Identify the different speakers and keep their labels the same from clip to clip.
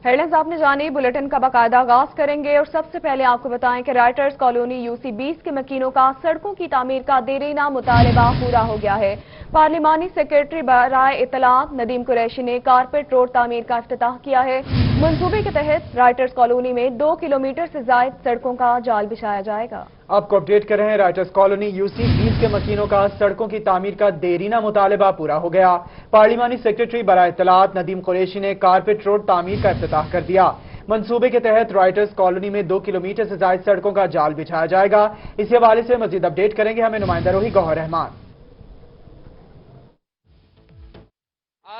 Speaker 1: Headlines आपने जानी, bulletin का बाकायदा आगाज करेंगे और सबसे पहले आपको बताएं कि राइटर्स कॉलोनी यूसी 20 के मकीनों का सड़कों की तामीर का देरीना मुतालबा पूरा हो गया है। पार्लिमानी सेक्रेटरी बराए इत्तलात नदीम कुरैशी ने कारपेट रोड तामीर का इफ्तिताह किया है। मंसूबे के तहत राइटर्स कॉलोनी में 2 किलोमीटर से जायद सड़कों का जाल बिछाया जाएगा।
Speaker 2: आपको अपडेट कर रहे हैं, राइटर्स कॉलोनी यूसी 20 के मकीनों का सड़कों की तामीर का देरीना मुतालबा पूरा हो गया। पार्लिमानी सेक्रेटरी बराए इत्तलात नदीम कुरैशी ने कारपेट रोड तामीर का इफ्तिताह कर दिया। मंसूबे के तहत राइटर्स कॉलोनी में 2 किलोमीटर से जायद सड़कों का जाल बिछाया जाएगा। इसी हवाले से मजीद अपडेट करेंगे हमें नुमाइंदा रोही गौहर रहमान।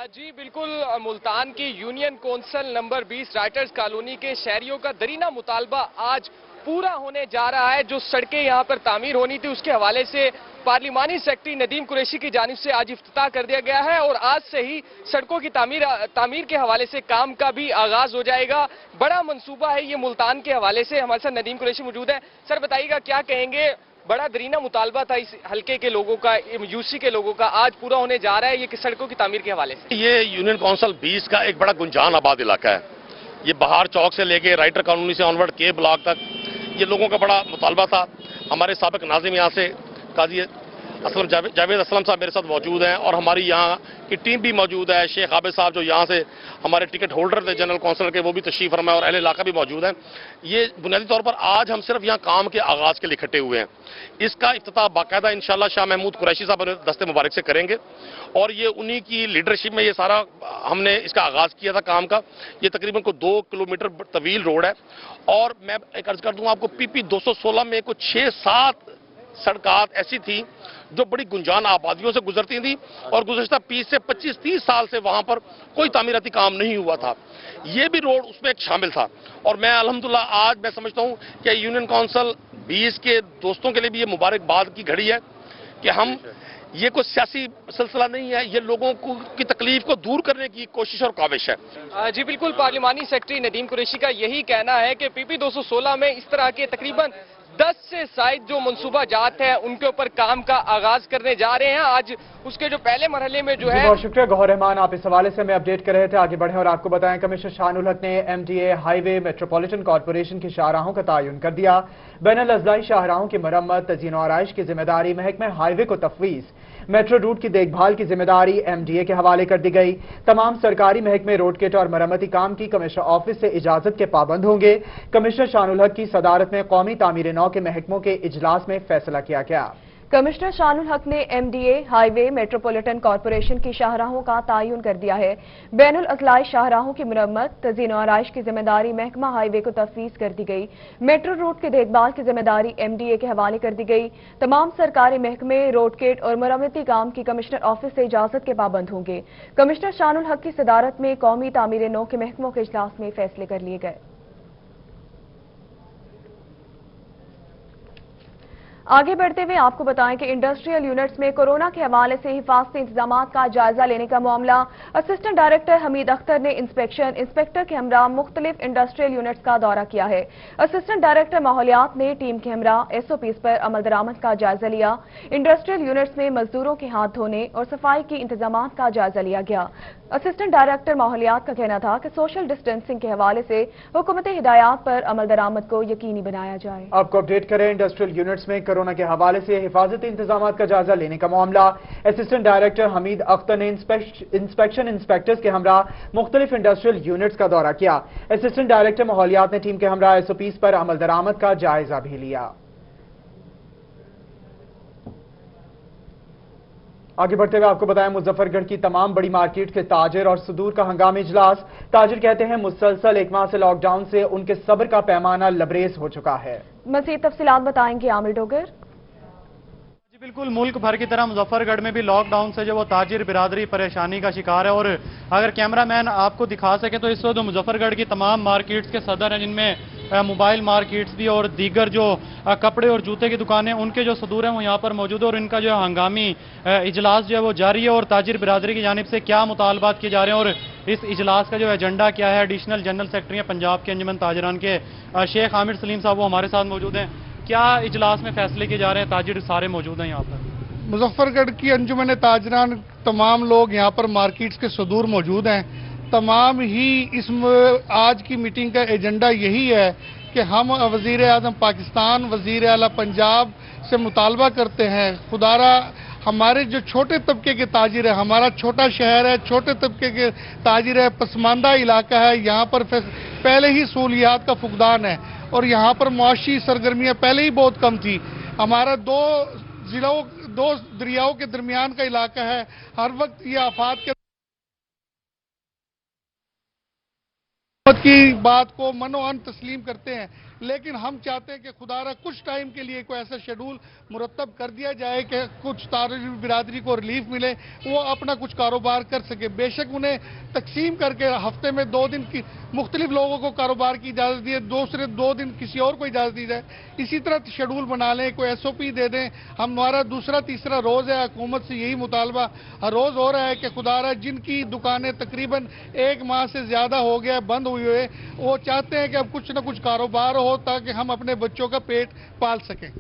Speaker 3: जी बिल्कुल, मुल्तान की union council number 20 writers colony के शहरियों का दरीना मुतालबा आज पूरा होने जा रहा है। जो सड़कें यहां पर तामीर होनी थी उसके हवाले से पार्लिमानी सेक्रेटरी नदीम कुरैशी की जानिब से आज इफ्तिताह कर दिया गया है और आज से ही सड़कों की तामीर के हवाले से काम का भी आगाज हो जाएगा। बड़ा मंसूबा है ये मुल्तान के हवाले से। हमारे साथ नदीम कुरैशी मौजूद है। सर बताइएगा, क्या कहेंगे, बड़ा दरीना मुतालबा था इस हल्के के लोगों का, यूसी के लोगों का, आज पूरा होने जा रहा है ये सड़कों की तामीर के हवाले से।
Speaker 4: ये यूनियन काउंसिल 20 का एक बड़ा गुंजान आबाद इलाका है। ये बहार चौक से लेके राइटर कॉलोनी से ऑनवर्ड के ब्लॉक तक ये लोगों का बड़ा मुतालबा था। हमारे साबिक नाज़िम यहाँ से काजी असलम जावेद असलम साहब मेरे साथ मौजूद हैं और हमारी यहाँ की टीम भी मौजूद है। शेख आबिद साहब जो यहाँ से हमारे टिकट होल्डर थे जनरल काउंसिलर के, वो भी तशरीफ फरमा और अहले इलाका भी मौजूद हैं। ये बुनियादी तौर पर आज हम सिर्फ यहाँ काम के आगाज के लिए इकट्ठे हुए हैं। इसका इफ्तिताह बाकायदा इंशाल्लाह शाह महमूद कुरैशी साहब दस्ते मुबारक से करेंगे और ये उन्हीं की लीडरशिप में ये सारा हमने इसका आगाज किया था काम का। ये तकरीबन को 2 किलोमीटर तवील रोड है और मैं एक अर्ज कर दूं आपको, पीपी 216 में कुछ 6-7 सड़कात ऐसी थी जो बड़ी गुंजान आबादियों से गुजरती थी और गुज़श्ता 20 से 25-30 साल से वहां पर कोई तामीराती काम नहीं हुआ था। ये भी रोड उसमें एक शामिल था और मैं अल्हम्दुलिल्लाह आज मैं समझता हूं कि यूनियन काउंसिल 20 के दोस्तों के लिए भी ये मुबारकबाद की घड़ी है कि हम, ये कोई सियासी सिलसिला नहीं है, ये लोगों की तकलीफ को दूर करने की कोशिश और काविश है।
Speaker 3: जी बिल्कुल, पार्लिमानी सेक्रेटरी नदीम कुरैशी का यही कहना है कि पीपी 216 में इस तरह के तकरीबन 10 से शायद जो मनसूबा जात है उनके ऊपर काम का आगाज करने जा रहे हैं। आज उसके जो पहले मरहले में जो है।
Speaker 2: बहुत शुक्रिया गौहर रहमान, आप इस हवाले से हमें अपडेट कर रहे थे। आगे बढ़े और आपको बताएं, कमिश्नर शानुल हक ने MDA हाईवे मेट्रोपॉलिटन कॉर्पोरेशन की शाहराहों का तयन कर दिया। बैनुल अज़लाई शाहराहों की मरम्मत, तज़ीन और आराइश की जिम्मेदारी महकमा हाईवे को तफवीज़, मेट्रो रूट की देखभाल की जिम्मेदारी MDA के हवाले कर दी गई। तमाम सरकारी महकमे रोड किट और मरम्मती काम की कमिश्नर ऑफिस से इजाजत के पाबंद होंगे। कमिश्नर शानुल हक की सदारत में कौमी तामीर नौ के महकमों के इजलास में फैसला किया गया।
Speaker 1: कमिश्नर शानुल हक ने MDA हाईवे मेट्रोपॉलिटन कॉर्पोरेशन की शाहराहों का तयन कर दिया है। बैनुल अज़लाई शाहराहों की मरम्मत, तज़ीन और आराइश की जिम्मेदारी महकमा हाईवे को तफवीज़ कर दी गई। मेट्रो रूट की देखभाल की जिम्मेदारी MDA के हवाले कर दी गई। तमाम सरकारी महकमे रोड किट और मरम्मती काम की कमिश्नर ऑफिस से इजाजत के पाबंद होंगे। कमिश्नर शानुल हक की सदारत में कौमी तामीर नौ के महकमों के इजलास में फैसले कर लिए गए। आगे बढ़ते हुए आपको बताएं कि इंडस्ट्रियल यूनिट्स में कोरोना के हवाले से हिफाजती इंतजामात का जायजा लेने का मामला। असिस्टेंट डायरेक्टर हमीद अख्तर ने इंस्पेक्टर के हमरा मुख्तलिफ इंडस्ट्रियल यूनिट्स का दौरा किया है। असिस्टेंट डायरेक्टर माहौलियात ने टीम के हमरा SOPs पर अमल दरामद का जायजा लिया। इंडस्ट्रियल यूनिट्स में मजदूरों के हाथ धोने और सफाई की इंतजामात का जायजा लिया गया। असिस्टेंट डायरेक्टर माहौलियात का कहना था कि सोशल डिस्टेंसिंग के हवाले से हुकूमती हिदायत पर अमल दरामद को यकीनी बनाया जाए।
Speaker 2: आपको अपडेट करें, इंडस्ट्रियल यूनिट्स में कोरोना के हवाले से हिफाजती इंतजामात का जायजा लेने का मामला। असिस्टेंट डायरेक्टर हमीद अख्तर ने इंस्पेक्शन इंस्पेक्टर्स के हमरा मुख्तलिफ इंडस्ट्रियल यूनिट्स का दौरा किया। असिस्टेंट डायरेक्टर माहौलियात ने टीम के हमरा SOPs पर अमल दरामद का जायजा भी लिया। आगे बढ़ते हुए आपको बताएं, मुजफ्फरगढ़ की तमाम बड़ी मार्केट के ताजिर और सुदूर का हंगामी इजलास। ताजिर कहते हैं मुसलसल 1 माह से लॉकडाउन से उनके सब्र का पैमाना लबरेज हो चुका है।
Speaker 1: मज़ीद तफसीलात बताएंगे आमिर डोगर।
Speaker 5: जी बिल्कुल, मुल्क भर की तरह मुजफ्फरगढ़ में भी लॉकडाउन से जो वो ताजिर बिरादरी परेशानी का शिकार है और अगर कैमरामैन आपको दिखा सके तो इस वक्त मुजफ्फरगढ़ की तमाम मार्केट्स के सदर हैं, जिनमें मोबाइल मार्केट्स भी और दीगर जो कपड़े और जूते की दुकानें, उनके जो सदूर हैं वो यहाँ पर मौजूद है और इनका जो हंगामी इजलास जो है वो जारी है। और ताजिर बिरादरी की जानिब से क्या मुतालबात किए जा रहे हैं और इस इजलास का जो एजेंडा क्या है। एडिशनल जनरल सेक्रेटरी पंजाब के अंजुमन ताजरान के शेख आमिर सलीम साहब वो हमारे साथ मौजूद हैं। क्या इजलास में फैसले किए जा रहे हैं? ताजिर सारे मौजूद हैं यहाँ पर।
Speaker 6: मुजफ्फरगढ़ की अंजुमन ताजरान तमाम लोग यहाँ पर मार्केट्स के सदूर मौजूद हैं। तमाम ही इस आज की मीटिंग का एजेंडा यही है कि हम वज़ीर आज़म पाकिस्तान, वज़ीर आला पंजाब से मुतालबा करते हैं, खुदारा हमारे जो छोटे तबके के ताजिर है, हमारा छोटा शहर है, छोटे तबके के ताजिर है, पसमानदा इलाका है, यहाँ पर पहले ही सहूलियात का फुकदान है और यहाँ पर मुआशी सरगर्मियाँ पहले ही बहुत कम थी। हमारा दो दरियाओं के दरमियान का इलाका है, हर वक्त ये आफात के की बात को मनोअन तस्लीम करते हैं, लेकिन हम चाहते हैं कि खुदारा कुछ टाइम के लिए कोई ऐसा शेड्यूल मुरतब कर दिया जाए कि कुछ ताजिर बिरादरी को रिलीफ मिले, वो अपना कुछ कारोबार कर सके। बेशक उन्हें तकसीम करके हफ्ते में 2 दिन की मुख्तलिफ लोगों को कारोबार की इजाज़त दी, दूसरे 2 दिन किसी और को इजाज़त दी जाए, इसी तरह शेड्यूल बना लें, कोई SOP दे दें। हमारा दूसरा तीसरा रोज़ है, हुकूमत से यही मुतालबा हर रोज़ हो रहा है कि खुदारा जिनकी दुकानें तकरीबन 1 माह से ज़्यादा हो गया बंद हुए, वो चाहते हैं कि अब कुछ न कुछ कारोबार हो ताकि हम अपने बच्चों का पेट पाल सकें।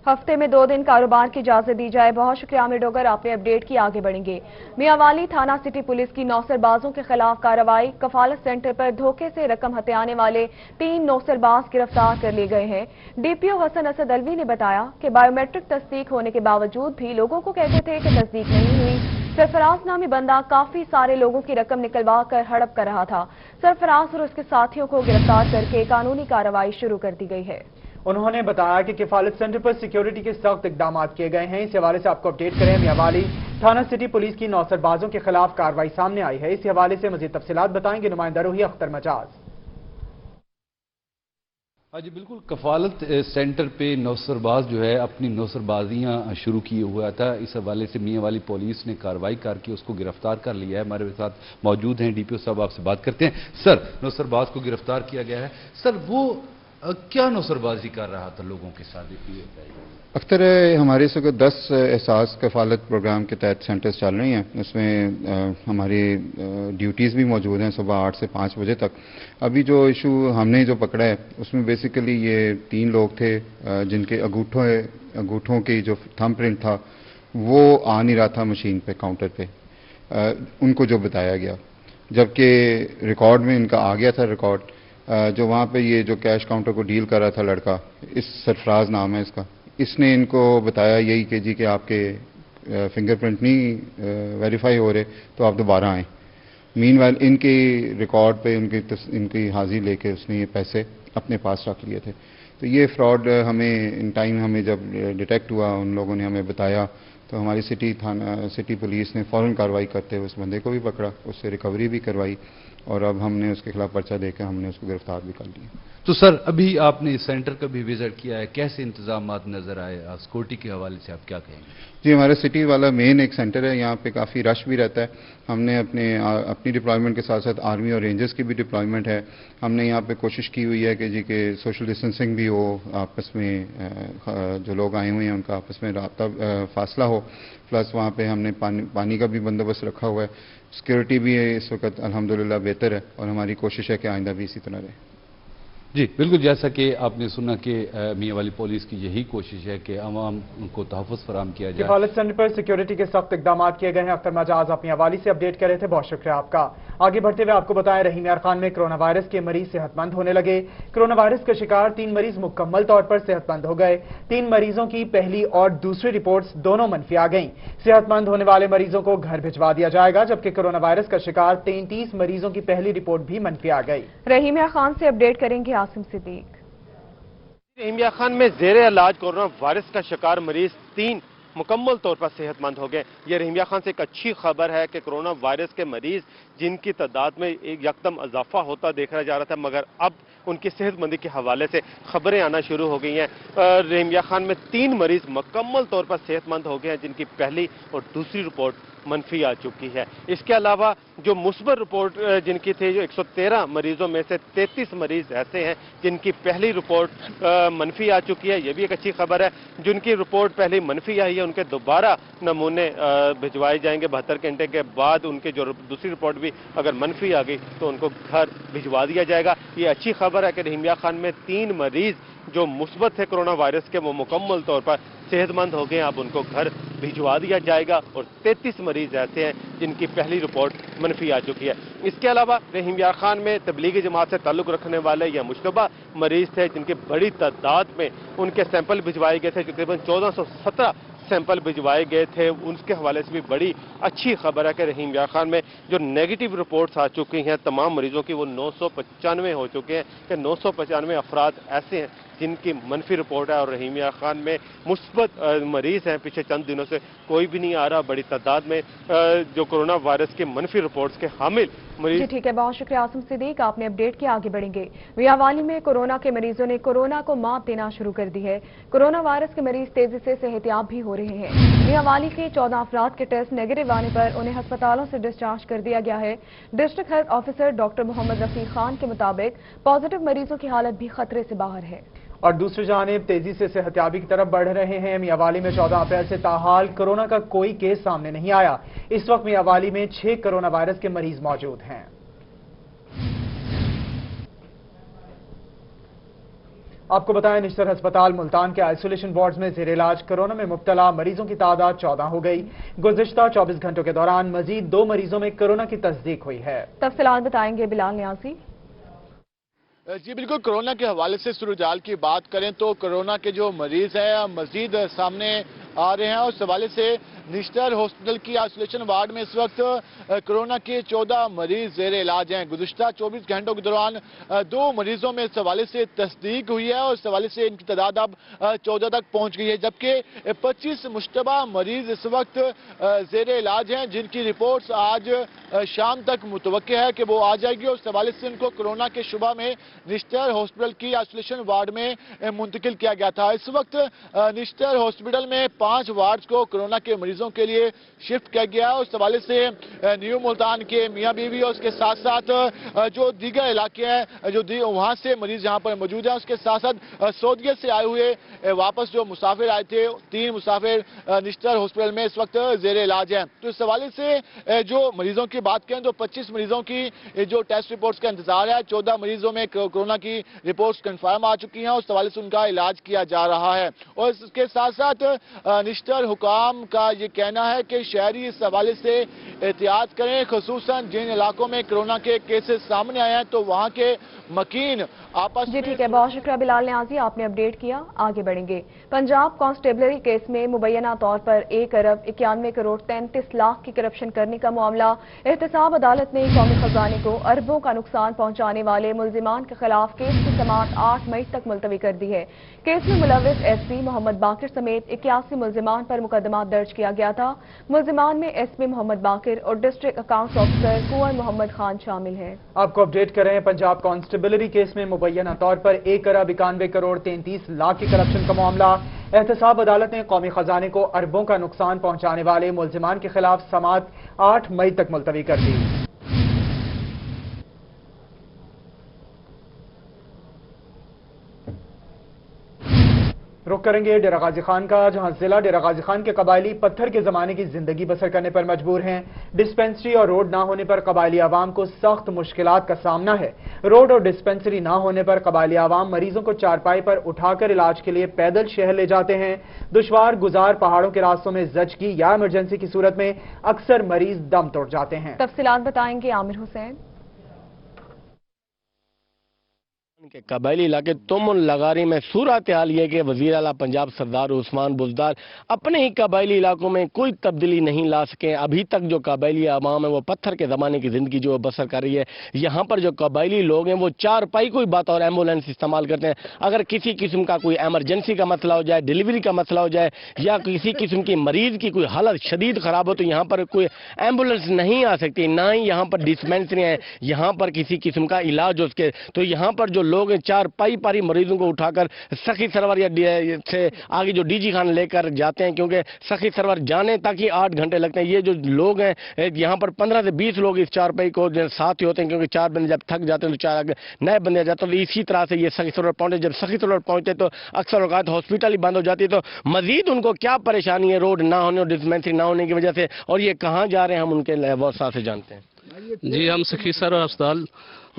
Speaker 1: हफ्ते में 2 दिन कारोबार की इजाजत दी जाए। बहुत शुक्रिया आमिर डोगर, आपने अपडेट की। आगे बढ़ेंगे। मियांवाली थाना सिटी पुलिस की नौसरबाजों के खिलाफ कार्रवाई। कफालत सेंटर पर धोखे से रकम हथियाने वाले 3 नौसरबाज गिरफ्तार कर लिए गए हैं। DPO हसन असद अलवी ने बताया कि बायोमेट्रिक तस्दीक होने के बावजूद भी लोगों को कहते थे कि तस्दीक नहीं हुई। सरफराज नामी बंदा काफी सारे लोगों की रकम निकलवा कर हड़प कर रहा था। सरफराज और उसके साथियों को गिरफ्तार करके कानूनी कार्रवाई शुरू कर दी गई है।
Speaker 2: उन्होंने बताया कि किफालत सेंटर पर सिक्योरिटी के सख्त इकदाम किए गए हैं। इस हवाले से आपको अपडेट करें, मियांवाली थाना सिटी पुलिस की नौसरबाजों के खिलाफ कार्रवाई सामने आई है। इस हवाले से मजीद तफसीलात बताएंगे नुमाइंदा रूही अख्तर मजाज।
Speaker 7: हाँ जी बिल्कुल, कफालत सेंटर पे नौसरबाज जो है अपनी नौसरबाजियां शुरू किए हुआ था। इस हवाले से मियांवाली पुलिस ने कार्रवाई करके उसको गिरफ्तार कर लिया है। हमारे साथ मौजूद हैं DPO साहब, आपसे बात करते हैं। सर, नौसरबाज को गिरफ्तार किया गया है, सर वो क्या नौसरबाजी कर रहा था लोगों के साथ?
Speaker 8: अख्तर, हमारे इस वक्त 10 एहसास कफालत प्रोग्राम के तहत सेंटर्स चल रही हैं। उसमें हमारी ड्यूटीज़ भी मौजूद हैं सुबह 8 से 5 बजे तक। अभी जो इशू हमने जो पकड़ा है उसमें बेसिकली ये 3 लोग थे जिनके अंगूठों की जो थंब प्रिंट था वो आ नहीं रहा था मशीन पे, काउंटर पे, उनको जो बताया गया, जबकि रिकॉर्ड में इनका आ गया था रिकॉर्ड। जो वहाँ पे ये जो कैश काउंटर को डील कर रहा था लड़का, इस सरफराज नाम है इसका, इसने इनको बताया यही कि जी कि आपके फिंगरप्रिंट नहीं वेरीफाई हो रहे तो आप दोबारा आएँ। मीनवाइल इनके रिकॉर्ड पे इनकी हाजिर लेके उसने ये पैसे अपने पास रख लिए थे। तो ये फ्रॉड हमें इन टाइम हमें जब डिटेक्ट हुआ, उन लोगों ने हमें बताया, तो हमारी सिटी पुलिस ने फ़ौरन कार्रवाई करते हुए उस बंदे को भी पकड़ा, उससे रिकवरी भी करवाई और अब हमने उसके खिलाफ पर्चा देकर हमने उसको गिरफ्तार भी कर लिया।
Speaker 7: तो सर, अभी आपने इस सेंटर का भी विजिट किया है, कैसे इंतजाम नजर आए? सिक्योरिटी के हवाले से आप क्या कहेंगे? जी,
Speaker 8: हमारा सिटी वाला मेन एक सेंटर है, यहाँ पे काफ़ी रश भी रहता है। हमने अपनी डिप्लॉयमेंट के साथ साथ आर्मी और रेंजर्स की भी डिप्लॉयमेंट है। हमने यहाँ पे कोशिश की हुई है कि जी के सोशल डिस्टेंसिंग भी हो, आपस में जो लोग आए हुए हैं उनका आपस में राब्ता फासला हो, प्लस वहाँ पे हमने पानी का भी बंदोबस्त रखा हुआ है। सिक्योरिटी भी इस वक्त अल्हम्दुलिल्लाह बेहतर है और हमारी कोशिश है कि आइंदा भी इसी तरह रहे।
Speaker 7: जी बिल्कुल, जैसा कि आपने सुना कि मियांवाली पुलिस की यही कोशिश है कि अवाम को तहफ़्फ़ुज़ फराहम किया जाए।
Speaker 2: किफालत सेंटर पर सिक्योरिटी के सख्त इकदाम किए गए हैं। अख्तर मजाज अपनी हवाले से अपडेट कर रहे थे, बहुत शुक्रिया आपका। आगे बढ़ते हुए आपको बताएं, रहीम यार खान में कोरोना वायरस के मरीज सेहतमंद होने लगे। कोरोना वायरस का शिकार 3 मरीज मुकम्मल तौर पर सेहतमंद हो गए। 3 मरीजों की पहली और दूसरी रिपोर्ट्स दोनों मनफी आ गई। सेहतमंद होने वाले मरीजों को घर भिजवा दिया जाएगा, जबकि कोरोना वायरस का शिकार 33 मरीजों की पहली रिपोर्ट भी मनफी आ गई।
Speaker 1: रहीम यार खान से अपडेट करेंगे आसिम सिद्दीक।
Speaker 3: रहीम यार खान में ज़ेरे इलाज कोरोना वायरस का शिकार मरीज 3 मुकम्मल तौर पर सेहतमंद हो गए। ये रहीम यार खान से एक अच्छी खबर है कि कोरोना वायरस के मरीज जिनकी तादाद में एक यकदम इजाफा होता देखा जा रहा था, मगर अब उनकी सेहतमंदी के हवाले से खबरें आना शुरू हो गई हैं। रहीम यार खान में 3 मरीज मुकम्मल तौर पर सेहतमंद हो गए हैं, जिनकी पहली और दूसरी रिपोर्ट मनफी आ चुकी है। इसके अलावा जो मुस्बत रिपोर्ट जिनकी थी, जो 113 मरीजों में से 33 मरीज ऐसे हैं जिनकी पहली रिपोर्ट मनफी आ चुकी है। यह भी एक अच्छी खबर है। जिनकी रिपोर्ट पहले मनफी आई है उनके दोबारा नमूने भिजवाए जाएंगे 72 घंटे के बाद। उनकी जो दूसरी रिपोर्ट भी अगर मनफी आ गई तो उनको घर भिजवा दिया जाएगा। ये अच्छी खबर है कि रहीम यार खान में 3 मरीज जो मुस्बत थे कोरोना वायरस के, वो मुकम्मल तौर पर सेहतमंद हो गए। अब उनको घर
Speaker 9: भिजवा दिया जाएगा और 33 मरीज ऐसे हैं जिनकी पहली रिपोर्ट मनफी आ चुकी है। इसके अलावा रहीम यार खान में तबलीगी जमात से ताल्लुक रखने वाले या मुश्तबा मरीज थे जिनके बड़ी तादाद में उनके सैंपल भिजवाए गए थे, तकरीबन 1417 सैंपल भिजवाए गए थे। उनके हवाले से भी बड़ी अच्छी खबर है कि रहीम यार खान में जो नेगेटिव रिपोर्ट्स आ चुकी हैं तमाम मरीजों की वो 995 हो चुके हैं कि 995 अफराद ऐसे हैं जिनकी मनफी रिपोर्ट है और रहीम यार खान में मुस्बत मरीज हैं। पिछले चंद दिनों से कोई भी नहीं आ रहा। बड़ी तादाद में जो कोरोना वायरस के मनफी रिपोर्ट्स के हामिल मरीज।
Speaker 1: जी ठीक है, बहुत शुक्रिया आसिम सिद्दीक, आपने अपडेट किया। आगे बढ़ेंगे। मियांवाली में कोरोना के मरीजों ने कोरोना को मात देना शुरू कर दी है। कोरोना वायरस के मरीज तेजी से सेहतियाब भी हो रहे हैं। मियांवाली के 14 अफराद के टेस्ट नेगेटिव आने पर उन्हें अस्पतालों से डिस्चार्ज कर दिया गया है। District health officer doctor Mohammad Rafiq Khan के मुताबिक पॉजिटिव मरीजों की हालत भी खतरे से बाहर है।
Speaker 2: और दूसरी जानिब तेजी से सेहतियाबी की तरफ बढ़ रहे हैं। मियांवाली में 14 अप्रैल से ताहाल कोरोना का कोई केस सामने नहीं आया। इस वक्त मियांवाली में 6 कोरोना वायरस के मरीज मौजूद हैं। आपको बताएं, निश्तर अस्पताल मुल्तान के आइसोलेशन वार्ड्स में जेर इलाज कोरोना में मुब्तला मरीजों की तादाद 14 हो गई। गुज़िश्ता 24 घंटों के दौरान मजीद 2 मरीजों में कोरोना की तस्दीक हुई है।
Speaker 1: तफसीलात बताएंगे बिलाल न्यासी।
Speaker 10: जी बिल्कुल, कोरोना के हवाले से सुरुजाल की बात करें तो कोरोना के जो मरीज हैं मजीद सामने आ रहे हैं। और इस हवाले से निश्तर हॉस्पिटल की आइसोलेशन वार्ड में इस वक्त कोरोना के 14 मरीज जेर इलाज हैं। गुज़िश्ता 24 घंटों के दौरान 2 मरीजों में इस हवाले से तस्दीक हुई है और इस हवाले से इनकी तादाद अब 14 तक पहुंच गई है, जबकि 25 मुश्तबा मरीज इस वक्त जेर इलाज हैं जिनकी रिपोर्ट्स आज शाम तक मुतवक्के है कि वो आ जाएगी और इस हवाले से उनको कोरोना के शुबा में निश्तर हॉस्पिटल की आइसोलेशन वार्ड में मुंतकिल किया गया था। इस वक्त निश्तर हॉस्पिटल में 5 वार्ड्स को कोरोना के मरीजों के लिए शिफ्ट किया गया है। उस हवाले से न्यू मुल्तान के मियाँ बीवी और उसके साथ साथ जो दीगर इलाके हैं जो वहां से मरीज यहाँ पर मौजूद हैं, उसके साथ साथ सऊदीया से आए हुए वापस जो मुसाफिर आए थे 3 मुसाफिर निश्तर हॉस्पिटल में इस वक्त जेर इलाज हैं। तो इस हवाले से जो मरीजों की बात करें तो 25 मरीजों की जो टेस्ट रिपोर्ट्स का इंतजार है। 14 मरीजों में कोरोना की रिपोर्ट्स कंफर्म आ चुकी हैं। उस हवाले से उनका इलाज किया जा रहा है और इसके साथ साथ निश्तर हुकाम का ये कहना है कि शहरी इस हवाले से एहतियात करें, खुसूसन जिन इलाकों में कोरोना के केसेस सामने आए हैं तो वहां के मकीन आपस
Speaker 1: जी ठीक है, बहुत शुक्रिया बिलाल न्याजी, आपने अपडेट किया। आगे बढ़ेंगे। पंजाब कांस्टेबलरी केस में मुबैना तौर पर 1 अरब 91 करोड़ 33 लाख की करप्शन करने का मामला एहतसाब अदालत ने कौमी खजाने को अरबों का नुकसान पहुंचाने वाले मुल्जिमान के खिलाफ केस की समाअत 8 मई तक मुलतवी कर दी है। केस में मुलविस एसपी मोहम्मद बाकिर समेत 81 मुल्जिमान पर मुकदमा दर्ज किया गया था। मुल्जिमान में एसपी मोहम्मद बाकिर और डिस्ट्रिक्ट अकाउंट्स ऑफिसर कुंवर मोहम्मद खान शामिल हैं।
Speaker 2: आपको अपडेट कर रहे हैं। पंजाब कांस्टेबलरी केस में मुबैना तौर पर 1 अरब 91 करोड़ 33 लाख की करप्शन का मामला एहतसाब अदालत ने कौमी खजाने को अरबों का नुकसान पहुंचाने वाले मुल्जिमान के खिलाफ समाअत 8 मई तक मुलतवी कर दी। रुक करेंगे डेरा गाजी खान का, जहां जिला डेरा गाजी खान के कबायली पत्थर के जमाने की जिंदगी बसर करने पर मजबूर हैं। डिस्पेंसरी और रोड ना होने पर कबायली आवाम को सख्त मुश्किलात का सामना है। रोड और डिस्पेंसरी ना होने पर कबायली आवाम मरीजों को चारपाई पर उठाकर इलाज के लिए पैदल शहर ले जाते हैं। दुश्वार गुजार पहाड़ों के रास्तों में जचगी या इमरजेंसी की सूरत में अक्सर मरीज दम तोड़ जाते हैं।
Speaker 1: तफसीलात बताएंगे आमिर हुसैन।
Speaker 11: के कबायली इलाके तुमन लगारी में सूरत हाल ये कि वजीर आला पंजाब सरदार उस्मान बुज़दार अपने ही कबायली इलाकों में कोई तब्दीली नहीं ला सके। अभी तक जो कबायली आवाम है वो पत्थर के ज़माने की ज़िंदगी जो बसर कर रही है। यहाँ पर जो कबायली लोग हैं वो चारपाई कोई बात और एम्बुलेंस इस्तेमाल करते हैं। अगर किसी किस्म का कोई एमरजेंसी का मसला हो जाए, डिलीवरी का मसला हो जाए या किसी किस्म की मरीज की कोई हालत शदीद ख़राब हो तो यहाँ पर कोई एम्बुलेंस नहीं आ सकती, ना ही यहाँ पर डिस्पेंसरी है, यहाँ पर किसी किस्म का इलाज हो सके। तो यहाँ पर जो लोग चार पाई पारी मरीजों को उठाकर सखी सरवर या से आगे जो डीजी खान लेकर जाते हैं, क्योंकि सखी सरवर जाने तक ही 8 घंटे लगते हैं। ये जो लोग हैं यहाँ पर 15 से 20 लोग इस चारपाई को साथ ही होते हैं, क्योंकि 4 बंदे जब थक जाते हैं तो 4 नए बंदे जाते हैं। तो इसी तरह से ये सखी सरवर पहुंचे। जब सखी सरवर पहुंचते तो अक्सर औकात हॉस्पिटल ही बंद हो जाती है। तो मजीद उनको क्या परेशानी है रोड ना होने और डिस्पेंसरी ना होने की वजह से, और ये कहाँ जा रहे हैं हम उनके वसा से जानते हैं।
Speaker 12: जी हम सखी सरवर अस्पताल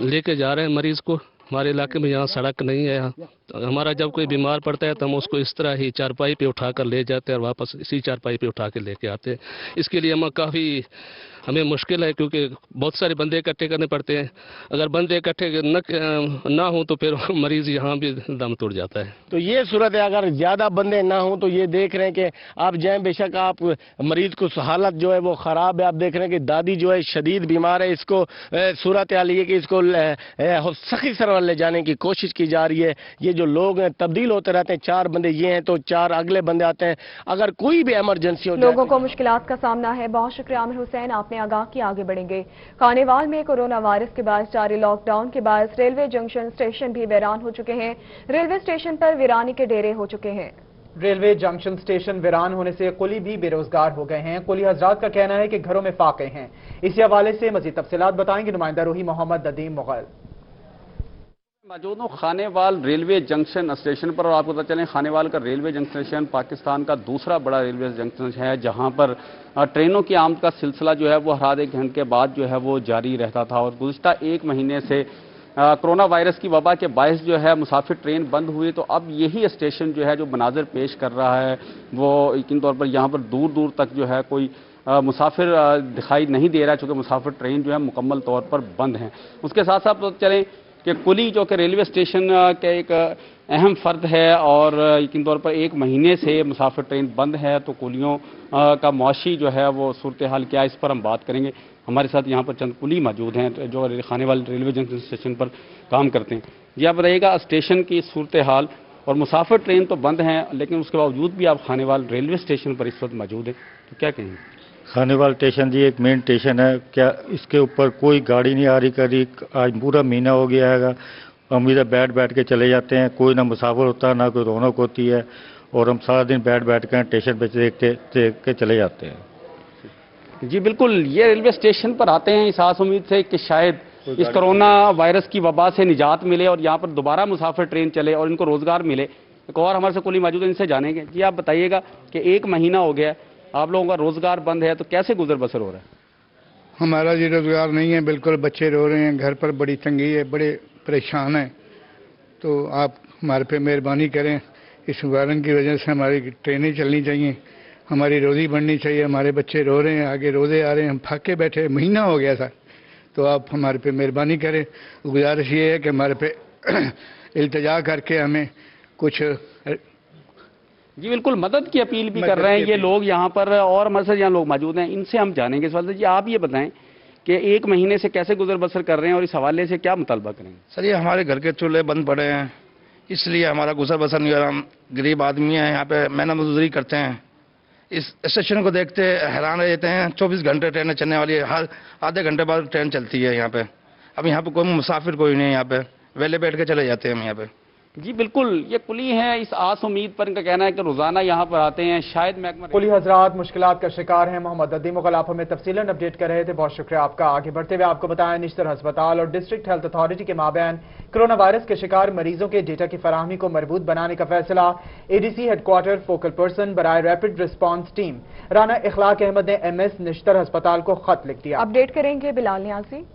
Speaker 12: लेके जा रहे हैं मरीज को, हमारे इलाके में यहाँ सड़क नहीं है। हमारा जब कोई बीमार पड़ता है तो हम उसको इस तरह ही चारपाई पे उठा कर ले जाते हैं और वापस इसी चारपाई पे उठा के लेके आते हैं। इसके लिए हमें मुश्किल है, क्योंकि बहुत सारे बंदे इकट्ठे करने पड़ते हैं। अगर बंदे इकट्ठे ना हो तो फिर मरीज यहाँ भी दम तोड़ जाता है।
Speaker 11: तो ये सूरत है, अगर ज़्यादा बंदे ना हो तो ये देख रहे हैं कि आप जाएँ, बेशक आप मरीज को हालत जो है वो ख़राब है। आप देख रहे हैं कि दादी जो है शदीद बीमार है। इसको सूरत हाल ये कि इसको सखी सरवर ले जाने की कोशिश की जा रही है। ये जो लोग हैं तब्दील होते रहते हैं, 4 बंदे ये हैं तो 4 अगले बंदे आते हैं। अगर कोई भी इमरजेंसी हो,
Speaker 1: लोगों को मुश्किलात का सामना है। बहुत शुक्रिया आमिर हुसैन, आपने आगाह की। आगे बढ़ेंगे। खानेवाल में कोरोना वायरस के बाद जारी लॉकडाउन के बाद रेलवे जंक्शन स्टेशन भी वीरान हो चुके हैं। रेलवे स्टेशन पर वीरानी के डेरे हो चुके हैं।
Speaker 2: रेलवे जंक्शन स्टेशन वीरान होने से कुली भी बेरोजगार हो गए हैं। कुली हजरात का कहना है कि घरों में फाके हैं। इसी हवाले से मजीद तफसीलात बताएंगे नुमाइंदा रूही मोहम्मद नदीम मुगल।
Speaker 13: मौजूद हूँ खानेवाल रेलवे जंक्शन स्टेशन पर और आपको पता चलें खानेवाल का रेलवे जंक्शन स्टेशन पाकिस्तान का दूसरा बड़ा रेलवे जंक्शन है, जहां पर ट्रेनों की आमद का सिलसिला जो है वो हर आधे घंटे के बाद जो है वो जारी रहता था। और गुज़िश्ता 1 महीने से कोरोना वायरस की वबा के बायस जो है मुसाफिर ट्रेन बंद हुई, तो अब यही स्टेशन जो है जो मनाजिर पेश कर रहा है वो यकीन तौर पर यहाँ पर दूर दूर तक जो है कोई मुसाफिर दिखाई नहीं दे रहा है, चूँकि मुसाफिर ट्रेन जो है मुकम्मल तौर पर बंद हैं। उसके साथ साथ पता चलें कि कुली जो कि रेलवे स्टेशन का एक अहम फ़र्द है और यकीन तौर पर 1 महीने से मुसाफिर ट्रेन बंद है, तो कुलियों का मुआशी जो है वो सूरत हाल क्या है, इस पर हम बात करेंगे। हमारे साथ यहाँ पर चंद कुली मौजूद हैं जो खानेवाल रेलवे जंक्शन स्टेशन पर काम करते हैं। जी आप बताइएगा स्टेशन की सूरत हाल, और मुसाफिर ट्रेन तो बंद हैं लेकिन उसके बावजूद भी आप खानेवाल रेलवे स्टेशन पर इस वक्त मौजूद हैं, तो क्या कहेंगे?
Speaker 14: खानेवाल स्टेशन जी एक मेन स्टेशन है, क्या इसके ऊपर कोई गाड़ी नहीं आ रही करी, आज पूरा महीना हो गया है। हम इधर बैठ के चले जाते हैं, कोई ना मुसाफिर होता ना कोई रौनक होती है, और हम सारा दिन बैठ कर स्टेशन पे देख के चले जाते हैं।
Speaker 13: जी बिल्कुल, ये रेलवे स्टेशन पर आते हैं इस आस उम्मीद से कि शायद इस कोरोना वायरस की वबा से निजात मिले और यहाँ पर दोबारा मुसाफिर ट्रेन चले और इनको रोजगार मिले। एक और हमारे से कुली मौजूद है, इनसे जानेंगे। जी आप बताइएगा कि 1 महीना हो गया आप लोगों का रोजगार बंद है, तो कैसे गुजर बसर हो रहा है?
Speaker 15: हमारा जी रोजगार नहीं है, बिल्कुल बच्चे रो रहे हैं, घर पर बड़ी तंगी है, बड़े परेशान हैं। तो आप हमारे पे मेहरबानी करें, इस वायरस की वजह से हमारी ट्रेनें चलनी चाहिए, हमारी रोजी बढ़नी चाहिए। हमारे बच्चे रो रहे हैं, आगे रोजे आ रहे हैं, हम फाके बैठे, महीना हो गया था। तो आप हमारे पे मेहरबानी करें। गुजारिश ये है कि हमारे पे इल्तिजा करके हमें कुछ
Speaker 13: जी बिल्कुल मदद की अपील भी कर रहे हैं ये लोग यहाँ पर, और हमारे साथ यहाँ लोग मौजूद हैं, इनसे हम जानेंगे इस वाले। जी आप ये बताएं कि 1 महीने से कैसे गुजर बसर कर रहे हैं और इस हवाले से क्या मुतालबा करेंगे?
Speaker 16: सर ये हमारे घर के चूल्हे बंद पड़े हैं, इसलिए हमारा गुजर बसर नहीं हो रहा। हम गरीब आदमी हैं, यहाँ पे मेहनत मजदूरी करते हैं। इस स्टेशन को देखते हैरान रह जाते हैं। 24 घंटे ट्रेनें चलने वाली है, हर आधे घंटे बाद ट्रेन चलती है यहाँ पे। अब यहाँ पे कोई मुसाफिर कोई नहीं है, यहाँ पे वेले बैठ के चले जाते हैं हम यहाँ पे।
Speaker 13: जी बिल्कुल, ये कुली हैं, इस आस उम्मीद पर इनका कहना है कि रोजाना यहाँ पर आते हैं। शायद महकमा
Speaker 2: कुली हजरात मुश्किलात का शिकार हैं। मोहम्मद नदीम मुगल आप हमें तफसीलन अपडेट कर रहे थे, बहुत शुक्रिया आपका। आगे बढ़ते हुए आपको बताएं निश्तर अस्पताल और डिस्ट्रिक्ट हेल्थ अथॉरिटी के माबैन कोरोना वायरस के शिकार मरीजों के डेटा की फराहमी को मजबूत बनाने का फैसला। एडीसी हेडक्वार्टर फोकल पर्सन बराए rapid response team Rana Ikhlaq Ahmad ने MS निश्तर अस्पताल को खत लिख दिया।
Speaker 1: अपडेट करेंगे बिलाल नियाजी।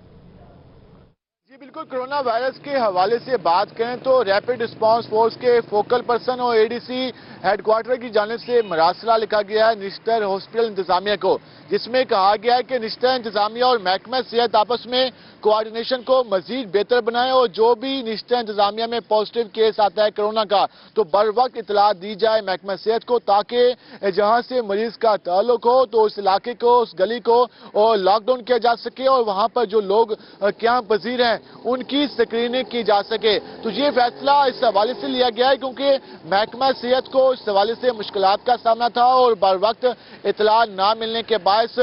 Speaker 10: जी बिल्कुल, कोरोना वायरस के हवाले से बात करें तो रैपिड रिस्पांस फोर्स के फोकल पर्सन और एडीसी हेडक्वार्टर की जानिब से मरासला लिखा गया है निश्तर हॉस्पिटल इंतजामिया को, जिसमें कहा गया है कि निश्तर इंतजामिया और महकमा सेहत आपस में कोऑर्डिनेशन को मजीद बेहतर बनाए और जो भी निश्तर इंतजामिया में पॉजिटिव केस आता है कोरोना का तो बर वक्त इतला दी जाए महकमा सेहत को, ताकि जहां से मरीज का ताल्लुक हो तो उस इलाके को, उस गली को और लॉकडाउन किया जा सके और वहां पर जो लोग क्या पजीर हैं उनकी स्क्रीनिंग की जा सके। तो ये फैसला इस हवाले से लिया गया है क्योंकि महकमा सेहत को इस हवाले से मुश्किलात का सामना था और बर वक्त इतला ना मिलने के बायस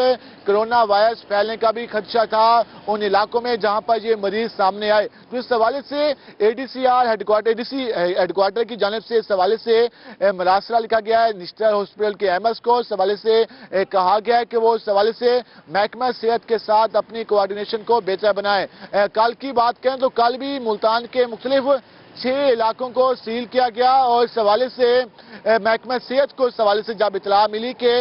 Speaker 10: कोरोना वायरस फैलने का भी खदशा था उन इलाकों में जहां पर ये मरीज सामने आए। तो इस हवाले से एडीसी हेडक्वार्टर की जानिब से इस हवाले से मरासला लिखा गया है निश्तर हॉस्पिटल के MS को। इस हवाले से कहा गया है कि वो इस हवाले से महकमा सेहत के साथ अपनी कोऑर्डिनेशन को बेहतर बनाए। कल की बात करें तो कल भी मुल्तान के मुख्तलिफ 6 इलाकों को सील किया गया और इस हवाले से महकमा सेहत को इस हवाले से जब इतला मिली कि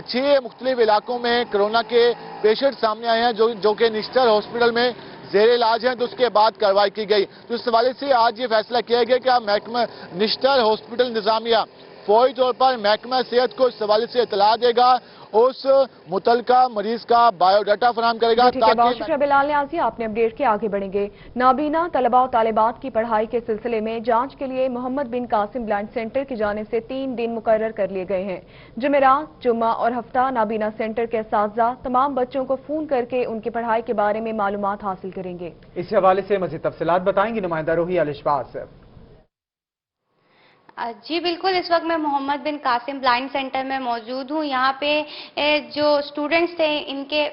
Speaker 10: 6 मुख्तलिफ इलाकों में कोरोना के पेशेंट सामने आए हैं जो कि निश्तर हॉस्पिटल में زیر علاج ہیں تو اس کے بعد کارروائی کی گئی۔ تو اس حوالے سے آج یہ فیصلہ کیا گیا کہ محکمہ نشتر ہاسپٹل انتظامیہ فوری طور پر محکمہ صحت کو اس حوالے سے اطلاع دے گا، اس متعلقہ مریض کا بایو ڈاٹا فراہم کرے گا۔
Speaker 1: ٹھیک ہے، بہت شکریہ بلال نیازی، آپ نے اپڈیٹ کے آگے بڑھیں گے۔ نابینا طلباء و طالبات کی پڑھائی کے سلسلے میں جانچ کے لیے محمد بن قاسم بلائنڈ سینٹر کی جانب سے 3 دن مقرر کر لیے گئے ہیں۔ جمعرات، جمعہ اور ہفتہ نابینا سینٹر کے اساتذہ تمام بچوں کو فون کر کے ان کی پڑھائی کے بارے میں معلومات حاصل کریں گے۔
Speaker 2: اس حوالے سے مزید تفصیلات بتائیں گی نمائندہ روحی الاشباز۔
Speaker 17: جی بالکل، اس وقت میں محمد بن قاسم بلائنڈ سینٹر میں موجود ہوں۔ یہاں پہ جو اسٹوڈنٹس تھے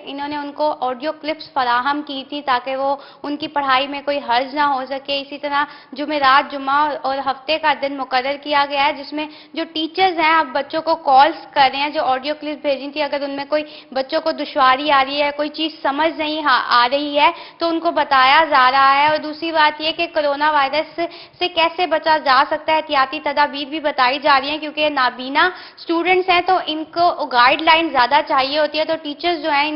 Speaker 17: انہوں نے ان کو آڈیو کلپس فراہم کی تھی تاکہ وہ ان کی پڑھائی میں کوئی حرج نہ ہو سکے۔ اسی طرح جمعرات، جمعہ اور ہفتے کا دن مقرر کیا گیا ہے جس میں جو ٹیچرز ہیں اب بچوں کو کالز کر رہے ہیں، جو آڈیو کلپس بھیجی تھی، اگر ان میں کوئی بچوں کو دشواری آ رہی ہے، کوئی چیز سمجھ نہیں آ رہی ہے تو ان کو بتایا جا رہا ہے۔ اور دوسری بات یہ کہ کرونا وائرس سے کیسے بچا جا سکتا ہے، احتیاطی تدابیر بھی بتائی جا رہی ہیں کیونکہ نابینا اسٹوڈنٹس ہیں تو ان کو گائیڈ لائن زیادہ چاہیے ہوتی ہے، تو ٹیچرز جو ہیں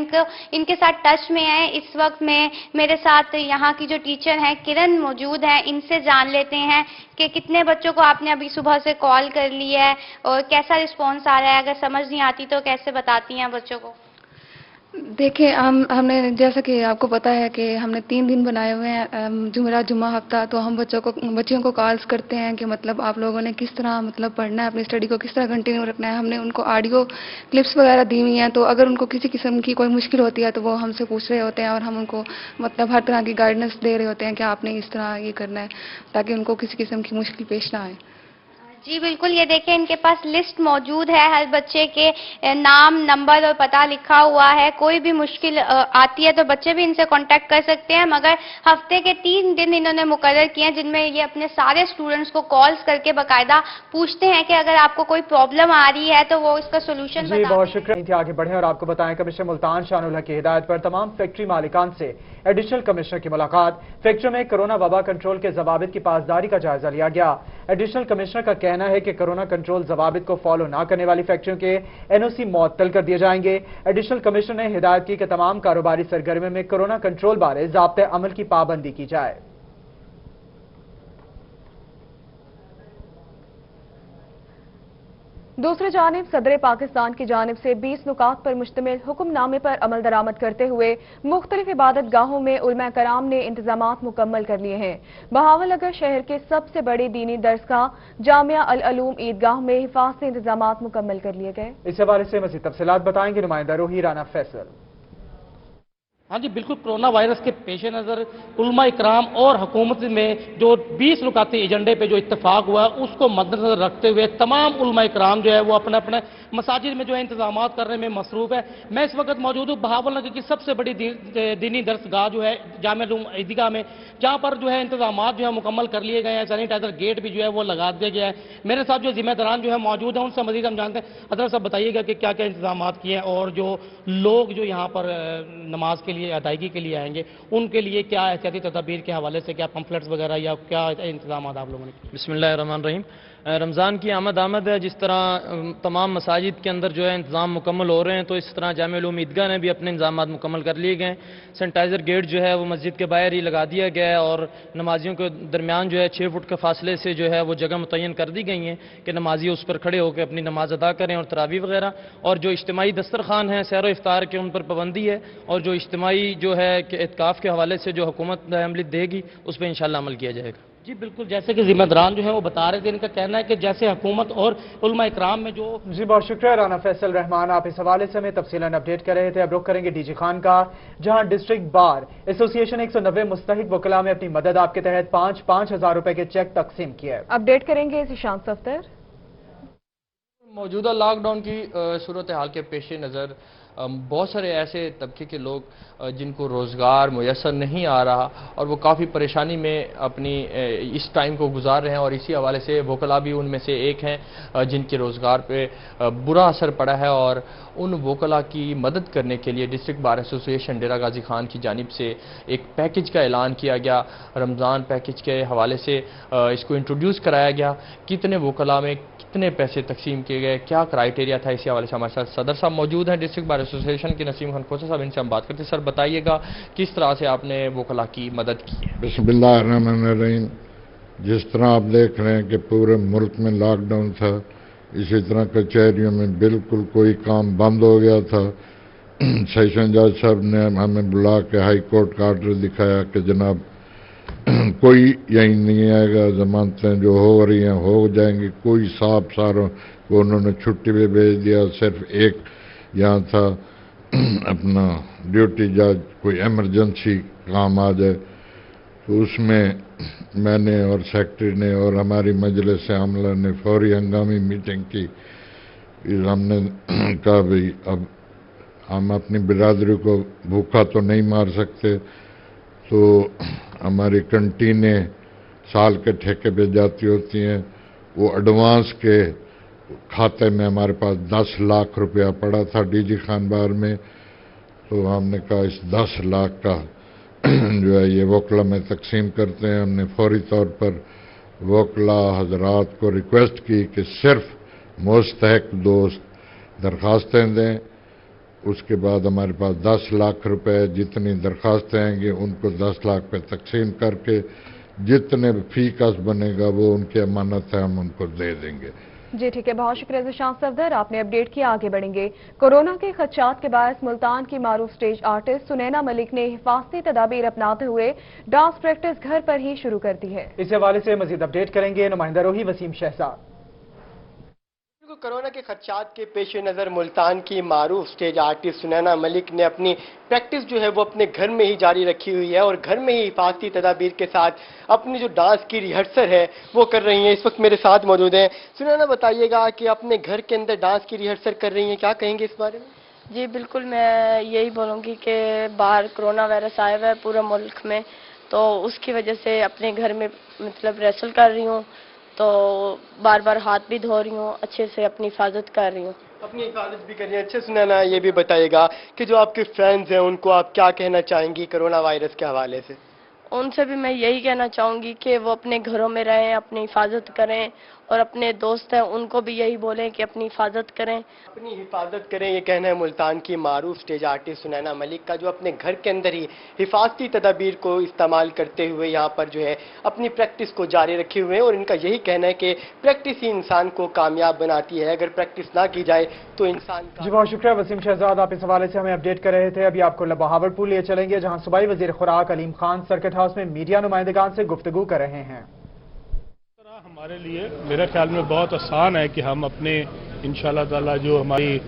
Speaker 17: ان کے ساتھ ٹچ میں ہیں۔ اس وقت میں میرے ساتھ یہاں کی جو ٹیچر ہیں کرن موجود ہیں، ان سے جان لیتے ہیں کہ کتنے بچوں کو آپ نے ابھی صبح سے کال کر لی ہے اور کیسا رسپانس آ رہا ہے، اگر سمجھ نہیں آتی تو کیسے بتاتی ہیں بچوں کو؟
Speaker 18: دیکھیں، ہم نے جیسا کہ آپ کو پتا ہے کہ ہم نے 3 دن بنائے ہوئے ہیں، جمعرات، جمعہ، ہفتہ، تو ہم بچوں کو کالز کرتے ہیں کہ مطلب آپ لوگوں نے کس طرح مطلب پڑھنا ہے، اپنی اسٹڈی کو کس طرح کنٹینیو رکھنا ہے۔ ہم نے ان کو آڈیو کلپس وغیرہ دی ہوئی ہیں، تو اگر ان کو کسی قسم کی کوئی مشکل ہوتی ہے تو وہ ہم سے پوچھ رہے ہوتے ہیں اور ہم ان کو مطلب ہر طرح کی گائیڈنس دے رہے ہوتے ہیں کہ آپ نے اس طرح یہ کرنا ہے تاکہ ان کو کسی قسم کی مشکل پیش نہ آئے۔
Speaker 17: جی بالکل، یہ دیکھیں ان کے پاس لسٹ موجود ہے، ہر بچے کے نام، نمبر اور پتہ لکھا ہوا ہے۔ کوئی بھی مشکل آتی ہے تو بچے بھی ان سے کانٹیکٹ کر سکتے ہیں، مگر ہفتے کے 3 دن انہوں نے مقرر کیے ہیں جن میں یہ اپنے سارے اسٹوڈنٹس کو کالز کر کے باقاعدہ پوچھتے ہیں کہ اگر آپ کو کوئی پرابلم آ رہی ہے تو وہ اس کا سولوشن
Speaker 2: جی بہت شکریہ۔ آگے بڑھیں اور آپ کو بتائیں کمشنر ملتان شان الحق کی ہدایت پر تمام فیکٹری مالکان سے ایڈیشنل کمشنر کی ملاقات۔ فیکٹری میں کرونا وبا کنٹرول کے ضوابط کی پاسداری کا جائزہ لیا گیا۔ ایڈیشنل کمشنر کا کہنا ہے کہ کرونا کنٹرول ضوابط کو فالو نہ کرنے والی فیکٹریوں کے NOC معطل کر دیے جائیں گے۔ ایڈیشنل کمشنر نے ہدایت کی کہ تمام کاروباری سرگرمیوں میں کرونا کنٹرول بارے ضابطۂ عمل کی پابندی کی جائے۔
Speaker 1: دوسری جانب صدر پاکستان کی جانب سے 20 نکات پر مشتمل حکم نامے پر عمل درآمد کرتے ہوئے مختلف عبادت گاہوں میں علماء کرام نے انتظامات مکمل کر لیے ہیں۔ بہاول نگر شہر کے سب سے بڑی دینی درسگاہ جامعہ العلوم عیدگاہ میں حفاظتی انتظامات مکمل کر لیے گئے۔
Speaker 2: اس حوالے سے مزید تفصیلات بتائیں گے نمائندہ روحی رانا فیصل۔
Speaker 19: ہاں جی بالکل، کرونا وائرس کے پیش نظر علماء اکرام اور حکومت میں جو 20 نکاتی ایجنڈے پہ جو اتفاق ہوا ہے اس کو مد نظر رکھتے ہوئے تمام علماء اکرام جو ہے وہ اپنے اپنے مساجد میں جو ہے انتظامات کرنے میں مصروف ہے۔ میں اس وقت موجود ہوں بہاول نگر کی سب سے بڑی دینی درسگاہ جو ہے جامعہ العلوم عیدگاہ میں، جہاں پر جو ہے انتظامات جو ہے مکمل کر لیے گئے ہیں۔ سینیٹائزر گیٹ بھی جو ہے وہ لگا دیا گیا ہے۔ میرے ساتھ جو ذمہ داران جو ہے موجود ہیں ان سے مزید ہم جانتے ہیں۔ حضرت صاحب بتائیے گا کہ کیا کیا انتظامات کیے ہیں اور جو لوگ جو یہاں پر نماز کے لیے ادائیگی کے لیے آئیں گے ان کے لیے کیا احتیاطی تدابیر کے حوالے سے کیا پمفلٹس وغیرہ یا کیا انتظامات آپ لوگوں نے؟
Speaker 20: بسم اللہ الرحمن الرحیم۔ رمضان کی آمد ہے، جس طرح تمام مساجد کے اندر جو ہے انتظام مکمل ہو رہے ہیں تو اس طرح جامعہ العلوم عیدگاہ نے بھی اپنے انتظامات مکمل کر لیے گئے ہیں۔ سینیٹائزر گیٹ جو ہے وہ مسجد کے باہر ہی لگا دیا گیا ہے اور نمازیوں کے درمیان جو ہے 6 فٹ کے فاصلے سے جو ہے وہ جگہ متعین کر دی گئی ہیں کہ نمازی اس پر کھڑے ہو کے اپنی نماز ادا کریں اور تراویح وغیرہ، اور جو اجتماعی دسترخوان ہیں سحر و افطار کے ان پر پابندی ہے، اور جو اجتماعی جو ہے کہ اعتکاف کے حوالے سے جو حکومت عملی دے گی اس پہ انشاءاللہ عمل کیا جائے گا۔
Speaker 19: جی بالکل، جیسے کہ ذمہ داران جو ہیں وہ بتا رہے تھے، ان کا کہنا ہے کہ جیسے حکومت اور علماء اکرام میں جو
Speaker 2: جی بہت شکریہ رانا فیصل رحمان، آپ اس حوالے سے ہمیں تفصیلاً اپڈیٹ کر رہے تھے۔ اب رخ کریں گے DG خان کا، جہاں ڈسٹرکٹ بار ایسوسی ایشن 190 مستحق وکلاء میں اپنی مدد آپ کے تحت 5,000 روپے کے چیک تقسیم کیے۔
Speaker 1: اپڈیٹ کریں گے ذیشان صفدر۔
Speaker 21: موجودہ لاک ڈاؤن کی صورتحال کے پیش نظر بہت سارے ایسے طبقے کے لوگ جن کو روزگار میسر نہیں آ رہا اور وہ کافی پریشانی میں اپنی اس ٹائم کو گزار رہے ہیں، اور اسی حوالے سے وکلاء بھی ان میں سے ایک ہیں جن کے روزگار پہ برا اثر پڑا ہے، اور ان وکلاء کی مدد کرنے کے لیے ڈسٹرکٹ بار ایسوسی ایشن ڈیرہ غازی خان کی جانب سے ایک پیکج کا اعلان کیا گیا۔ رمضان پیکج کے حوالے سے اس کو انٹروڈیوس کرایا گیا، کتنے وکلاء میں کتنے پیسے تقسیم کیے گئے، کیا کرائیٹیریا تھا، اسی حوالے سے ہمارے ساتھ صدر صاحب موجود ہیں ڈسٹرکٹ بار ایسوسیشن کے نسیم خان کھوسا صاحب، ان سے ہم بات کرتے ہیں۔ سر بتائیے گا کس طرح سے آپ نے وکلاء کی مدد کی ہے؟
Speaker 4: بسم اللہ الرحمن الرحیم۔ جس طرح آپ دیکھ رہے ہیں کہ پورے ملک میں لاک ڈاؤن تھا، اسی طرح کچہریوں میں بالکل کوئی کام بند ہو گیا تھا۔ سیشن جج صاحب نے ہمیں بلا کے ہائی کورٹ کا آرڈر دکھایا کہ جناب کوئی یہی نہیں آئے گا، ضمانتیں جو ہو رہی ہیں ہو جائیں گی، کوئی صاحب ساروں کو انہوں نے چھٹی پہ بھیج دیا، صرف ایک یہاں تھا اپنا ڈیوٹی جج، کوئی ایمرجنسی کام آ جائے، تو اس میں میں نے اور سیکرٹری نے اور ہماری مجلس عاملہ نے فوری ہنگامی میٹنگ کی۔ ہم نے کہا بھئی اب ہم اپنی برادری کو بھوکا تو نہیں مار سکتے، تو ہماری کنٹینیں سال کے ٹھیکے پہ جاتی ہوتی ہیں، وہ ایڈوانس کے کھاتے میں ہمارے پاس 10 لاکھ روپیہ پڑا تھا ڈی جی خان بار میں، تو ہم نے کہا اس 10 لاکھ کا جو ہے یہ وکلا میں تقسیم کرتے ہیں۔ ہم نے فوری طور پر وکلا حضرات کو ریکویسٹ کی کہ صرف مستحق دوست درخواستیں دیں، اس کے بعد ہمارے پاس 10 لاکھ روپے جتنی درخواستیں آئیں گی ان کو 10 لاکھ پہ تقسیم کر کے جتنے فی کس بنے گا وہ ان کی امانت ہے، ہم ان کو دے دیں گے۔
Speaker 1: جی ٹھیک ہے، بہت شکریہ ذیشان صفدر، آپ نے اپڈیٹ کیا۔ آگے بڑھیں گے۔ کورونا کے خدشات کے باعث ملتان کی معروف سٹیج آرٹسٹ سنینا ملک نے حفاظتی تدابیر اپناتے ہوئے ڈانس پریکٹس گھر پر ہی شروع کر دی ہے۔
Speaker 2: اس حوالے سے مزید اپڈیٹ کریں گے نمائندہ روحی وسیم شہزاد۔
Speaker 22: کورونا کے خدشات کے پیش نظر ملتان کی معروف سٹیج آرٹسٹ سنینا ملک نے اپنی پریکٹس جو ہے وہ اپنے گھر میں ہی جاری رکھی ہوئی ہے اور گھر میں ہی حفاظتی تدابیر کے ساتھ اپنی جو ڈانس کی ریہرسل ہے وہ کر رہی ہیں۔ اس وقت میرے ساتھ موجود ہیں۔ سنینا بتائیے گا کہ اپنے گھر کے اندر ڈانس کی ریہرسل کر رہی ہیں، کیا کہیں گے اس بارے میں؟
Speaker 23: جی بالکل، میں یہی بولوں گی کہ باہر کرونا وائرس آیا ہوا ہے پورے ملک میں، تو اس کی وجہ سے اپنے گھر میں مطلب ریہرسل کر رہی ہوں، تو بار بار ہاتھ بھی دھو رہی ہوں، اچھے سے اپنی حفاظت کر رہی ہوں۔
Speaker 22: اپنی حفاظت بھی کر رہی ہیں۔ اچھا سنینا، یہ بھی بتائیے گا کہ جو آپ کے فرینڈز ہیں ان کو آپ کیا کہنا چاہیں گی کرونا وائرس کے حوالے سے؟
Speaker 23: ان سے بھی میں یہی کہنا چاہوں گی کہ وہ اپنے گھروں میں رہیں، اپنی حفاظت کریں، اور اپنے دوست ہیں ان کو بھی یہی بولیں کہ اپنی حفاظت کریں۔
Speaker 22: اپنی حفاظت کریں، یہ کہنا ہے ملتان کی معروف سٹیج آرٹسٹ سنینا ملک کا، جو اپنے گھر کے اندر ہی حفاظتی تدابیر کو استعمال کرتے ہوئے یہاں پر جو ہے اپنی پریکٹس کو جاری رکھے ہوئے ہیں، اور ان کا یہی کہنا ہے کہ پریکٹس ہی انسان کو کامیاب بناتی ہے، اگر پریکٹس نہ کی جائے تو انسان
Speaker 2: جی بہت شکریہ وسیم شہزاد، آپ اس حوالے سے ہمیں اپڈیٹ کر رہے تھے۔ ابھی آپ کو بہاول پور لے چلیں گے جہاں صوبائی وزیر خوراک علیم خان سرکٹ ہاؤس میں میڈیا نمائندگان سے گفتگو کر رہے ہیں۔
Speaker 24: ہمارے لیے میرے خیال میں بہت آسان ہے کہ ہم اپنے انشاءاللہ تعالی جو ہماری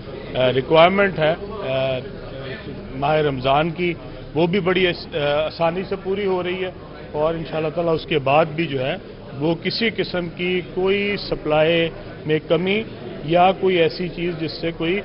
Speaker 24: ریکوائرمنٹ ہے ماہ رمضان کی وہ بھی بڑی آسانی سے پوری ہو رہی ہے، اور انشاءاللہ تعالی اس کے بعد بھی جو ہے وہ کسی قسم کی کوئی سپلائی میں کمی یا کوئی ایسی چیز جس سے کوئی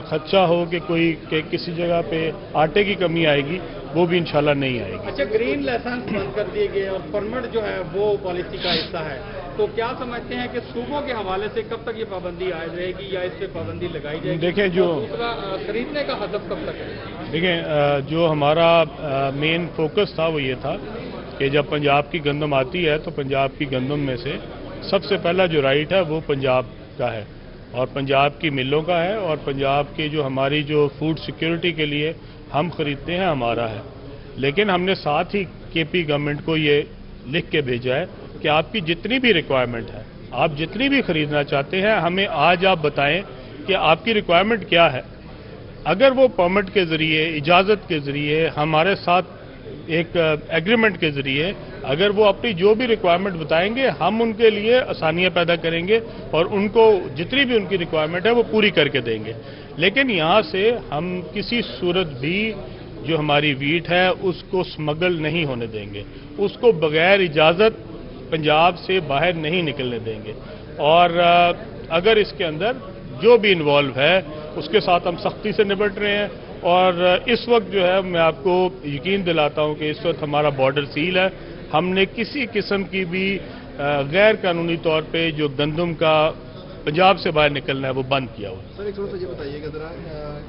Speaker 24: خدشہ ہو کہ کسی جگہ پہ آٹے کی کمی آئے گی، وہ بھی انشاءاللہ نہیں آئے گی۔
Speaker 5: اچھا، گرین لائسنس بند کر دیے گئے اور پرمٹ جو ہے وہ پالیسی کا حصہ ہے، تو کیا سمجھتے ہیں کہ صوبوں کے حوالے سے کب تک یہ پابندی عائد رہے گی یا اس پہ پابندی لگائی جائے گی؟
Speaker 24: دیکھیں جو
Speaker 5: دوسرا خریدنے کا ہدف کب تک ہے؟
Speaker 24: دیکھیں جو ہمارا مین فوکس تھا وہ یہ تھا کہ جب پنجاب کی گندم آتی ہے تو پنجاب کی گندم میں سے سب سے پہلا جو رائٹ ہے وہ پنجاب کا ہے اور پنجاب کی ملوں کا ہے، اور پنجاب کی جو ہماری جو فوڈ سیکیورٹی کے لیے ہم خریدتے ہیں ہمارا ہے۔ لیکن ہم نے ساتھ ہی کے پی گورنمنٹ کو یہ لکھ کے بھیجا ہے کہ آپ کی جتنی بھی ریکوائرمنٹ ہے، آپ جتنی بھی خریدنا چاہتے ہیں، ہمیں آج آپ بتائیں کہ آپ کی ریکوائرمنٹ کیا ہے۔ اگر وہ پرمٹ کے ذریعے، اجازت کے ذریعے، ہمارے ساتھ ایک ایگریمنٹ کے ذریعے اگر وہ اپنی جو بھی ریکوائرمنٹ بتائیں گے، ہم ان کے لیے آسانیاں پیدا کریں گے اور ان کو جتنی بھی ان کی ریکوائرمنٹ ہے وہ پوری کر کے دیں گے۔ لیکن یہاں سے ہم کسی صورت بھی جو ہماری ویٹ ہے اس کو سمگل نہیں ہونے دیں گے، اس کو بغیر اجازت پنجاب سے باہر نہیں نکلنے دیں گے، اور اگر اس کے اندر جو بھی انوالو ہے اس کے ساتھ ہم سختی سے نپٹ رہے ہیں۔ اور اس وقت جو ہے میں آپ کو یقین دلاتا ہوں کہ اس وقت ہمارا بارڈر سیل ہے، ہم نے کسی قسم کی بھی غیر قانونی طور پہ جو گندم کا پنجاب سے باہر نکلنا ہے وہ بند کیا ہوا ہے۔
Speaker 25: سر ایک چھوٹا سا یہ بتائیے گا ذرا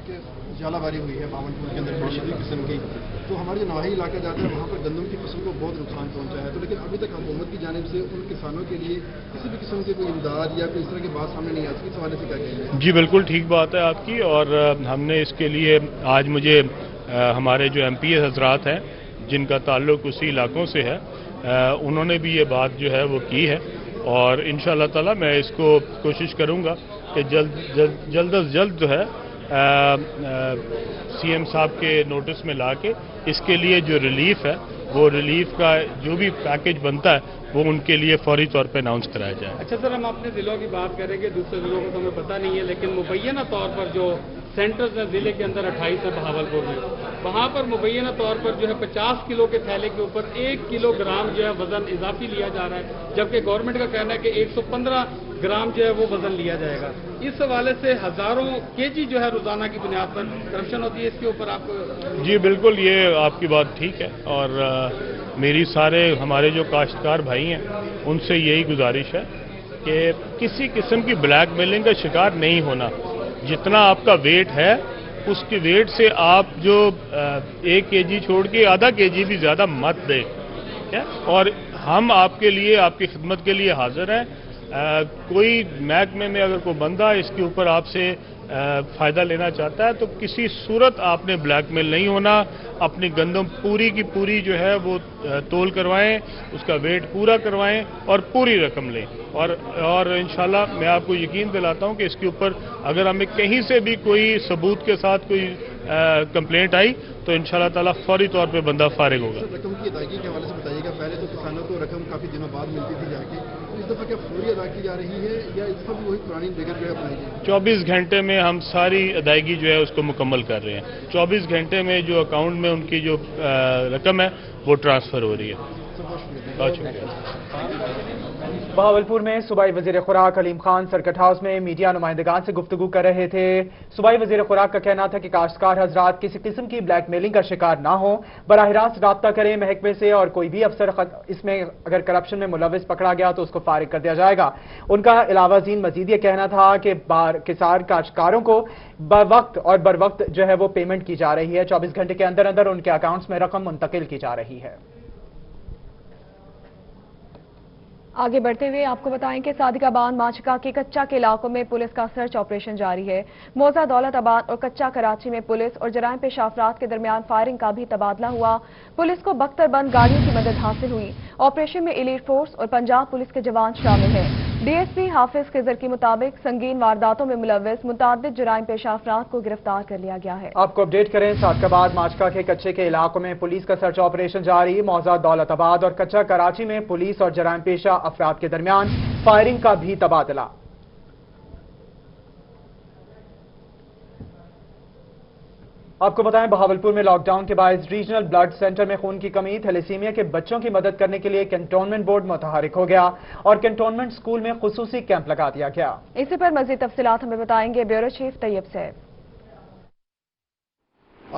Speaker 25: کہ جالہ باری ہوئی ہے باون پور کے اندر بڑی قسم کی، تو ہمارے جو نواحی علاقے جاتے ہیں وہاں پر گندم کی فصل को बहुत नुकसान पहुंचा है, तो लेकिन अभी तक हुकूमत की जानिब से उन किसानों के लिए किसी भी किस्म की कोई इमदाद या कोई इस तरह की बात सामने नहीं आती, इस हवाले से क्या कहेंगे?
Speaker 24: जी बिल्कुल ठीक बात है आपकी, और हमने इसके लिए आज मुझे हमारे जो MPA हजरात हैं जिनका ताल्लुक उसी इलाकों से है, उन्होंने भी ये बात जो है वो की है, और इंशाअल्लाह ताला मैं इसको कोशिश करूँगा कि जल्द अज जल्द जो है CM साहब के नोटिस में ला के इसके लिए जो रिलीफ है, वो रिलीफ का जो भी पैकेज बनता है वो उनके लिए फौरी तौर पे अनाउंस कराया जाए।
Speaker 3: अच्छा सर, हम अपने ज़िलों की बात करेंगे, दूसरे ज़िलों को तो हमें पता नहीं है, लेकिन मुबैना तौर पर जो सेंटर्स हैं ज़िले के अंदर 28 है बहावलपुर में, वहाँ पर मुबैना तौर पर जो है 50 किलो के थैले के ऊपर 1 किलोग्राम जो है वजन इजाफी लिया जा रहा है, जबकि गवर्नमेंट का कहना है कि 115 ग्राम जो है वो वजन लिया जाएगा। इस हवाले से हजारों केजी जो है रोजाना की बुनियाद पर करप्शन होती है, इसके ऊपर आप? जी
Speaker 24: बिल्कुल, ये आपकी बात ठीक है, और मेरी सारे हमारे जो काश्तकार भाई हैं उनसे यही गुजारिश है कि किसी किस्म की ब्लैक मेलिंग का शिकार नहीं होना। जितना आपका वेट है उसके वेट से आप जो 1 केजी छोड़ के आधा केजी भी ज़्यादा मत दें, और हम आपके लिए, आपकी खिदमत के लिए हाजिर हैं। कोई महकमे में अगर कोई बंदा इसके ऊपर आपसे फ़ायदा लेना चाहता है तो किसी सूरत आपने ब्लैकमेल नहीं होना। अपनी गंदम पूरी की पूरी जो है वो तोल करवाएं, उसका वेट पूरा करवाएं और पूरी रकम लें, और इंशाल्लाह मैं आपको यकीन दिलाता हूं कि इसके ऊपर अगर हमें कहीं से भी कोई सबूत के साथ कोई कंप्लेंट आई तो इंशाल्लाह ताला फौरी तौर पे बंदा फारिग होगा।
Speaker 25: रकम की अदायगी के हवाले से बताइएगा, पहले तो किसानों को रकम काफ़ी दिनों बाद मिलती थी जाके, तो इस दफ़ा क्या फौरी अदा की जा रही है या इस दफ़ा भी वही पुरानी फिगर जो है अपनाएगी?
Speaker 24: 24 घंटे में हम सारी अदायगी जो है उसको मुकम्मल कर रहे हैं। 24 घंटे में जो अकाउंट में उनकी जो रकम है वो ट्रांसफ़र हो रही है। बहुत शुक्रिया।
Speaker 2: बहावलपुर में सूबाई वजीर खुराक कलीम खान सर्किट हाउस में मीडिया नुमाइंदगान से गुफ्तगू कर रहे थे। सूबाई वजीर खुराक का कहना था कि काश्तकार हजरात किसी किस्म की ब्लैकमेलिंग का शिकार ना हो, बराह रास्त रब्ता करें महकमे से, और कोई भी अफसर इसमें अगर करप्शन में मुलविस पकड़ा गया तो उसको फारिग कर दिया जाएगा। उनका अलावा जीन मजीद ये कहना था कि किसान काश्तकारों को बवक्त और बर वक्त जो है वो पेमेंट की जा रही है, 24 घंटे के अंदर अंदर उनके अकाउंट्स में रकम मुंतकिल की जा रही है।
Speaker 1: आगे बढ़ते हुए आपको बताएं कि सादिकाबाद माचका के कच्चा के इलाकों में पुलिस का सर्च ऑपरेशन जारी है। मौजा दौलताबाद और कच्चा कराची में पुलिस और जराइम पेशा अफराद के दरमियान फायरिंग का भी तबादला हुआ। पुलिस को बख्तरबंद गाड़ियों की मदद हासिल हुई। ऑपरेशन में एलीट फोर्स और पंजाब पुलिस के जवान शामिल हैं। DSP हाफिज खिजर के मुताबिक संगीन वारदातों में मुलविस मुतादिद जराइम पेशा अफराद को गिरफ्तार कर लिया गया है।
Speaker 2: आपको अपडेट करें, सादिकाबाद माचका के कच्चे के इलाकों में पुलिस का सर्च ऑपरेशन जारी। मौजा दौलताबाद और कच्चा कराची में पुलिस और जराइम पेशा अफराद के दरमियान फायरिंग का भी तबादला। आपको बताएं, बहावलपुर में लॉकडाउन के बायस रीजनल ब्लड सेंटर में खून की कमी, थैलेसीमिया के बच्चों की मदद करने के लिए कैंटोनमेंट बोर्ड मुतहरिक हो गया और कैंटोनमेंट स्कूल में खुसूसी कैंप लगा दिया गया।
Speaker 1: इसी पर मजीद तफसीलात हमें बताएंगे ब्यूरो चीफ तैयब सैफ।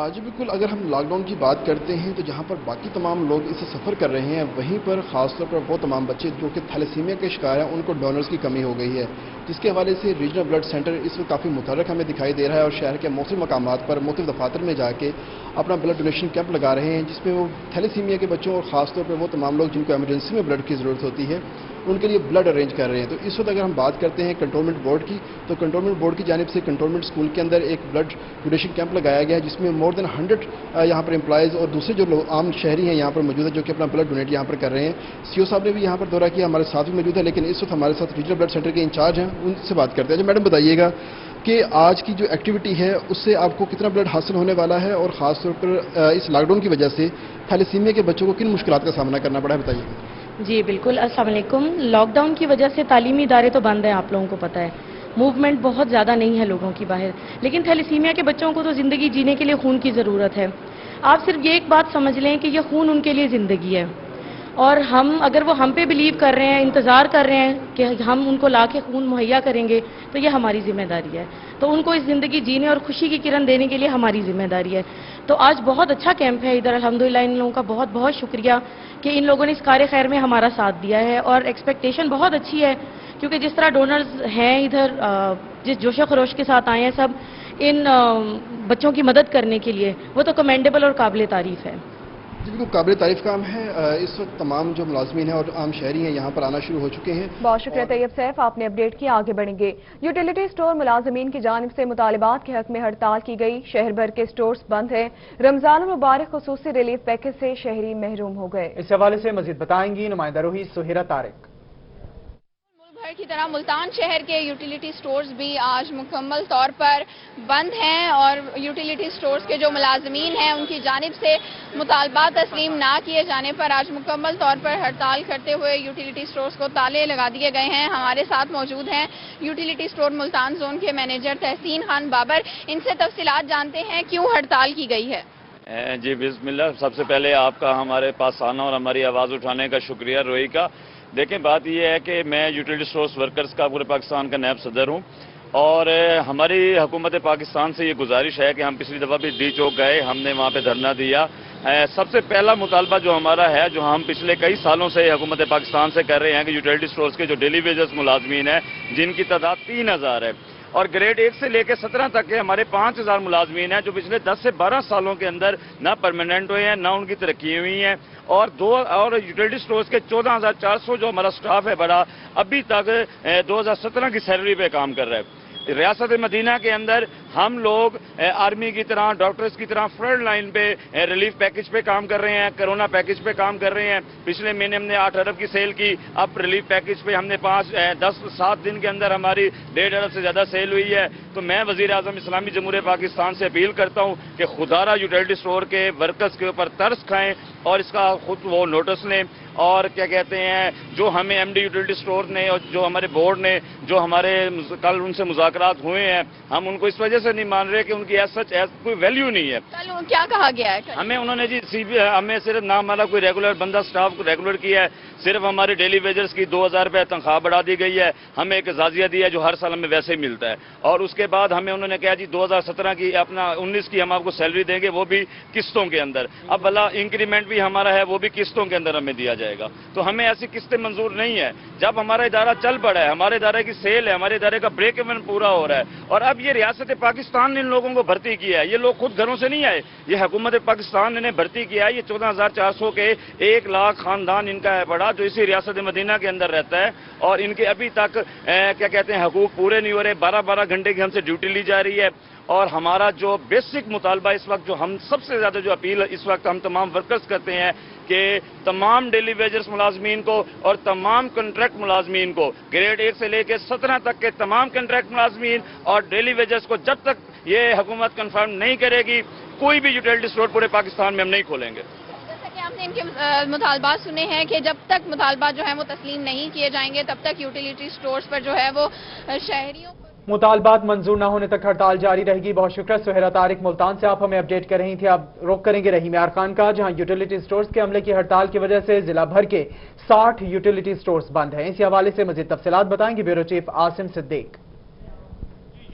Speaker 25: जी बिल्कुल, अगर हम लॉकडाउन की बात करते हैं तो जहां पर बाकी तमाम लोग इसे सफ़र कर रहे हैं, वहीं पर ख़ासतौर पर वो तमाम बच्चे जो कि थैलेसीमिया के शिकार हैं उनको डोनर्स की कमी हो गई है, जिसके हवाले से रीजनल ब्लड सेंटर इस वक्त काफ़ी मुतहरक हमें दिखाई दे रहा है और शहर के मुख्तलिफ मकामात पर मुख्तलिफ दफातर में जाके अपना ब्लड डोनेशन कैंप लगा रहे हैं, जिसमें वो थैलेसीमिया के बच्चों और ख़ासतौर पर वो तमाम लोग जिनको एमरजेंसी में ब्लड की ज़रूरत होती है उनके लिए ब्लड अरेंज कर रहे हैं। तो इस वक्त अगर हम बात करते हैं कंटोनमेंट बोर्ड की, तो कंटोनमेंट बोर्ड की जानिब से कंटोनमेंट स्कूल के अंदर एक ब्लड डोनेशन कैंप लगाया गया है, जिसमें मोर देन 100 यहाँ पर एम्प्लॉयज़ और दूसरे जो लोग आम शहरी हैं यहाँ पर मौजूद है जो कि अपना ब्लड डोनेट यहाँ पर कर रहे हैं। CO साहब ने भी यहाँ पर दौरा किया, हमारे साथ भी मौजूद है, लेकिन इस वक्त हमारे साथ रीजनल ब्लड सेंटर के इंचार्ज हैं, उनसे बात करते हैं। मैडम बताइएगा कि आज की जो एक्टिविटी है उससे आपको कितना ब्लड हासिल होने वाला है और ख़ासतौर पर इस लॉकडाउन की वजह से थैलेसीमिया के बच्चों को किन मुश्किलात का सामना करना पड़ा है, बताइए।
Speaker 6: जी बिल्कुल, अस्सलाम वालेकुम। लॉकडाउन की वजह से तालीमी इदारे तो बंद हैं, आप लोगों को पता है, मूवमेंट बहुत ज़्यादा नहीं है लोगों की बाहर, लेकिन थैलेसीमिया के बच्चों को तो ज़िंदगी जीने के लिए खून की ज़रूरत है। आप सिर्फ ये एक बात समझ लें कि यह खून उनके लिए ज़िंदगी है, और अगर वो हम पे बिलीव कर रहे हैं, इंतज़ार कर रहे हैं कि हम उनको ला के खून मुहैया करेंगे, तो ये हमारी जिम्मेदारी है। तो उनको इस ज़िंदगी जीने और खुशी की किरण देने के लिए हमारी जिम्मेदारी है। तो आज बहुत अच्छा कैंप है इधर, अल्हम्दुलिल्लाह इन लोगों का बहुत बहुत शुक्रिया कि इन लोगों ने इस कार्य खैर में हमारा साथ दिया है, और एक्सपेक्टेशन बहुत अच्छी है क्योंकि जिस तरह डोनर्स हैं इधर, जिस जोशो खरोश के साथ आए हैं सब इन बच्चों की मदद करने के लिए, वो तो कमेंडेबल और काबिल तारीफ है।
Speaker 25: जी बिल्कुल काबिल तारीफ काम है। इस वक्त तमाम जो मुलाजमीन हैं और आम शहरी हैं यहाँ पर आना शुरू हो चुके हैं।
Speaker 1: बहुत शुक्रिया तैयब सैफ, आपने अपडेट किया। आगे बढ़ेंगे। यूटिलिटी स्टोर मुलाजमीन की जानिब से मुतालिबात के हक में हड़ताल की गई। शहर भर के स्टोर्स बंद हैं। रमजान मुबारक खुसूसी रिलीफ पैकेज से शहरी महरूम हो गए।
Speaker 2: इस हवाले से मजीद बताएंगी नुमाइंदा रूही सुहेरा तारिक।
Speaker 7: भर की तरह मुल्तान शहर के यूटिलिटी स्टोर्स भी आज मुकम्मल तौर पर बंद हैं और यूटिलिटी स्टोर्स के जो मुलाजमीन हैं उनकी जानिब से मुतालबात तस्लीम ना किए जाने पर आज मुकम्मल तौर पर हड़ताल करते हुए यूटिलिटी स्टोर्स को ताले लगा दिए गए हैं। हमारे साथ मौजूद हैं यूटिलिटी स्टोर मुल्तान जोन के मैनेजर तहसीन खान बाबर। इनसे तफसीलात जानते हैं क्यों हड़ताल की गई है।
Speaker 8: जी बिस्मिल्लाह, सबसे पहले आपका हमारे पास आना और हमारी आवाज़ उठाने का शुक्रिया रोही का। देखें, बात यह है कि मैं यूटिलिटी स्टोर्स वर्कर्स का पूरे पाकिस्तान का नायब सदर हूँ और हमारी हुकूमत पाकिस्तान से ये गुजारिश है कि हम पिछली दफ़ा भी डी चौक गए, हमने वहाँ पे धरना दिया। सबसे पहला मुतालबा जो हमारा है, जो हम पिछले कई सालों से हुकूमत पाकिस्तान से कर रहे हैं कि यूटिलिटी स्टोर्स के जो डेली वेजेस मुलाजमीन हैं जिनकी तादाद 3000 है और ग्रेड 1 से लेकर 17 तक के हमारे 5000 मुलाजमीन हैं जो पिछले 10 से 12 सालों के अंदर ना परमानेंट हुए हैं ना उनकी तरक्की हुई है और यूटिलिटी स्टोर्स के 14400 जो हमारा स्टाफ है बड़ा अभी तक 2017 की सैलरी पे काम कर रहा है। रियासत मदीना के अंदर हम लोग आर्मी की तरह, डॉक्टर्स की तरह फ्रंट लाइन पे रिलीफ पैकेज पे काम कर रहे हैं, कोरोना पैकेज पे काम कर रहे हैं। पिछले महीने हमने 8 अरब की सेल की, अब रिलीफ पैकेज पे हमने 7 दिन के अंदर हमारी 1.5 अरब से ज़्यादा सेल हुई है। तो मैं वज़ीर आज़म इस्लामी जमहूरियत पाकिस्तान से अपील करता हूँ कि खुदारा यूटिलिटी स्टोर के वर्कर्स के ऊपर तरस खाएँ और इसका खुद वो नोटिस लें और क्या कहते हैं जो हमें एमडी यूटिलिटी स्टोर ने और जो हमारे बोर्ड ने जो हमारे कल उनसे मुज़ाकरात हुए हैं, हम उनको इस वजह से नहीं मान रहे कि उनकी कोई वैल्यू नहीं है।
Speaker 7: कल क्या कहा गया है?
Speaker 8: हमें उन्होंने जी हमें सिर्फ ना हमारा कोई रेगुलर बंदा स्टाफ को रेगुलर किया है, सिर्फ हमारे डेली वेजर्स की 2000 रुपये तनख्वाह बढ़ा दी गई है। हमें एक एजाजिया दिया है जो हर साल हमें वैसे ही मिलता है और उसके बाद हमें उन्होंने कहा जी 2017 की अपना 19 की हम आपको सैलरी देंगे, वो भी किस्तों के अंदर। अब भला इंक्रीमेंट भी हमारा है, वो भी किस्तों के अंदर हमें दिया जाएगा। तो हमें ऐसी किस्तें मंजूर नहीं है। जब हमारा इदारा चल पड़ा है, हमारे इदारे की सेल है, हमारे इदारे का ब्रेक इवन पूरा हो रहा है और अब ये रियासत पाकिस्तान ने इन लोगों को भर्ती किया है। ये लोग खुद घरों से नहीं आए, ये हुकूमत पाकिस्तान ने भर्ती किया है। ये 14,400 के 1 लाख खानदान इनका है बड़ा जो इसी रियासत मदीना के अंदर रहता है और इनके अभी तक क्या कहते हैं हकूक पूरे नहीं हो रहे। 12-12 घंटे की हमसे ड्यूटी ली जा रही है और हमारा जो बेसिक मुतालबा इस वक्त, जो हम सबसे ज्यादा जो अपील इस वक्त हम तमाम वर्कर्स करते हैं कि तमाम डेली वेजर्स मुलाजमीन को और तमाम कॉन्ट्रैक्ट मुलाजमीन को, ग्रेड 1 से लेकर 17 तक के तमाम कॉन्ट्रैक्ट मुलाजमीन और डेली वेजर्स को जब तक ये हुकूमत कंफर्म नहीं करेगी कोई भी यूटिलिटी स्टोर पूरे पाकिस्तान में हम नहीं खोलेंगे।
Speaker 7: आपने इनके मुतालबात सुने हैं कि जब तक मुतालबात जो है वो तस्लीम नहीं किए जाएंगे तब तक यूटिलिटी स्टोर्स पर जो है वो शहरियों
Speaker 2: मुतालबात मंजूर न होने तक हड़ताल जारी रहेगी। बहुत शुक्रिया सुहेरा तारिक, मुल्तान से आप हमें अपडेट कर रही थी। आप रुख करेंगे रहीम यार खान का, जहां यूटिलिटी स्टोर्स के अमले की हड़ताल की वजह से जिला भर के 60 यूटिलिटी स्टोर्स बंद हैं। इसी हवाले से मजीद तफसीलात बताएंगे bureau chief Asim Siddiq.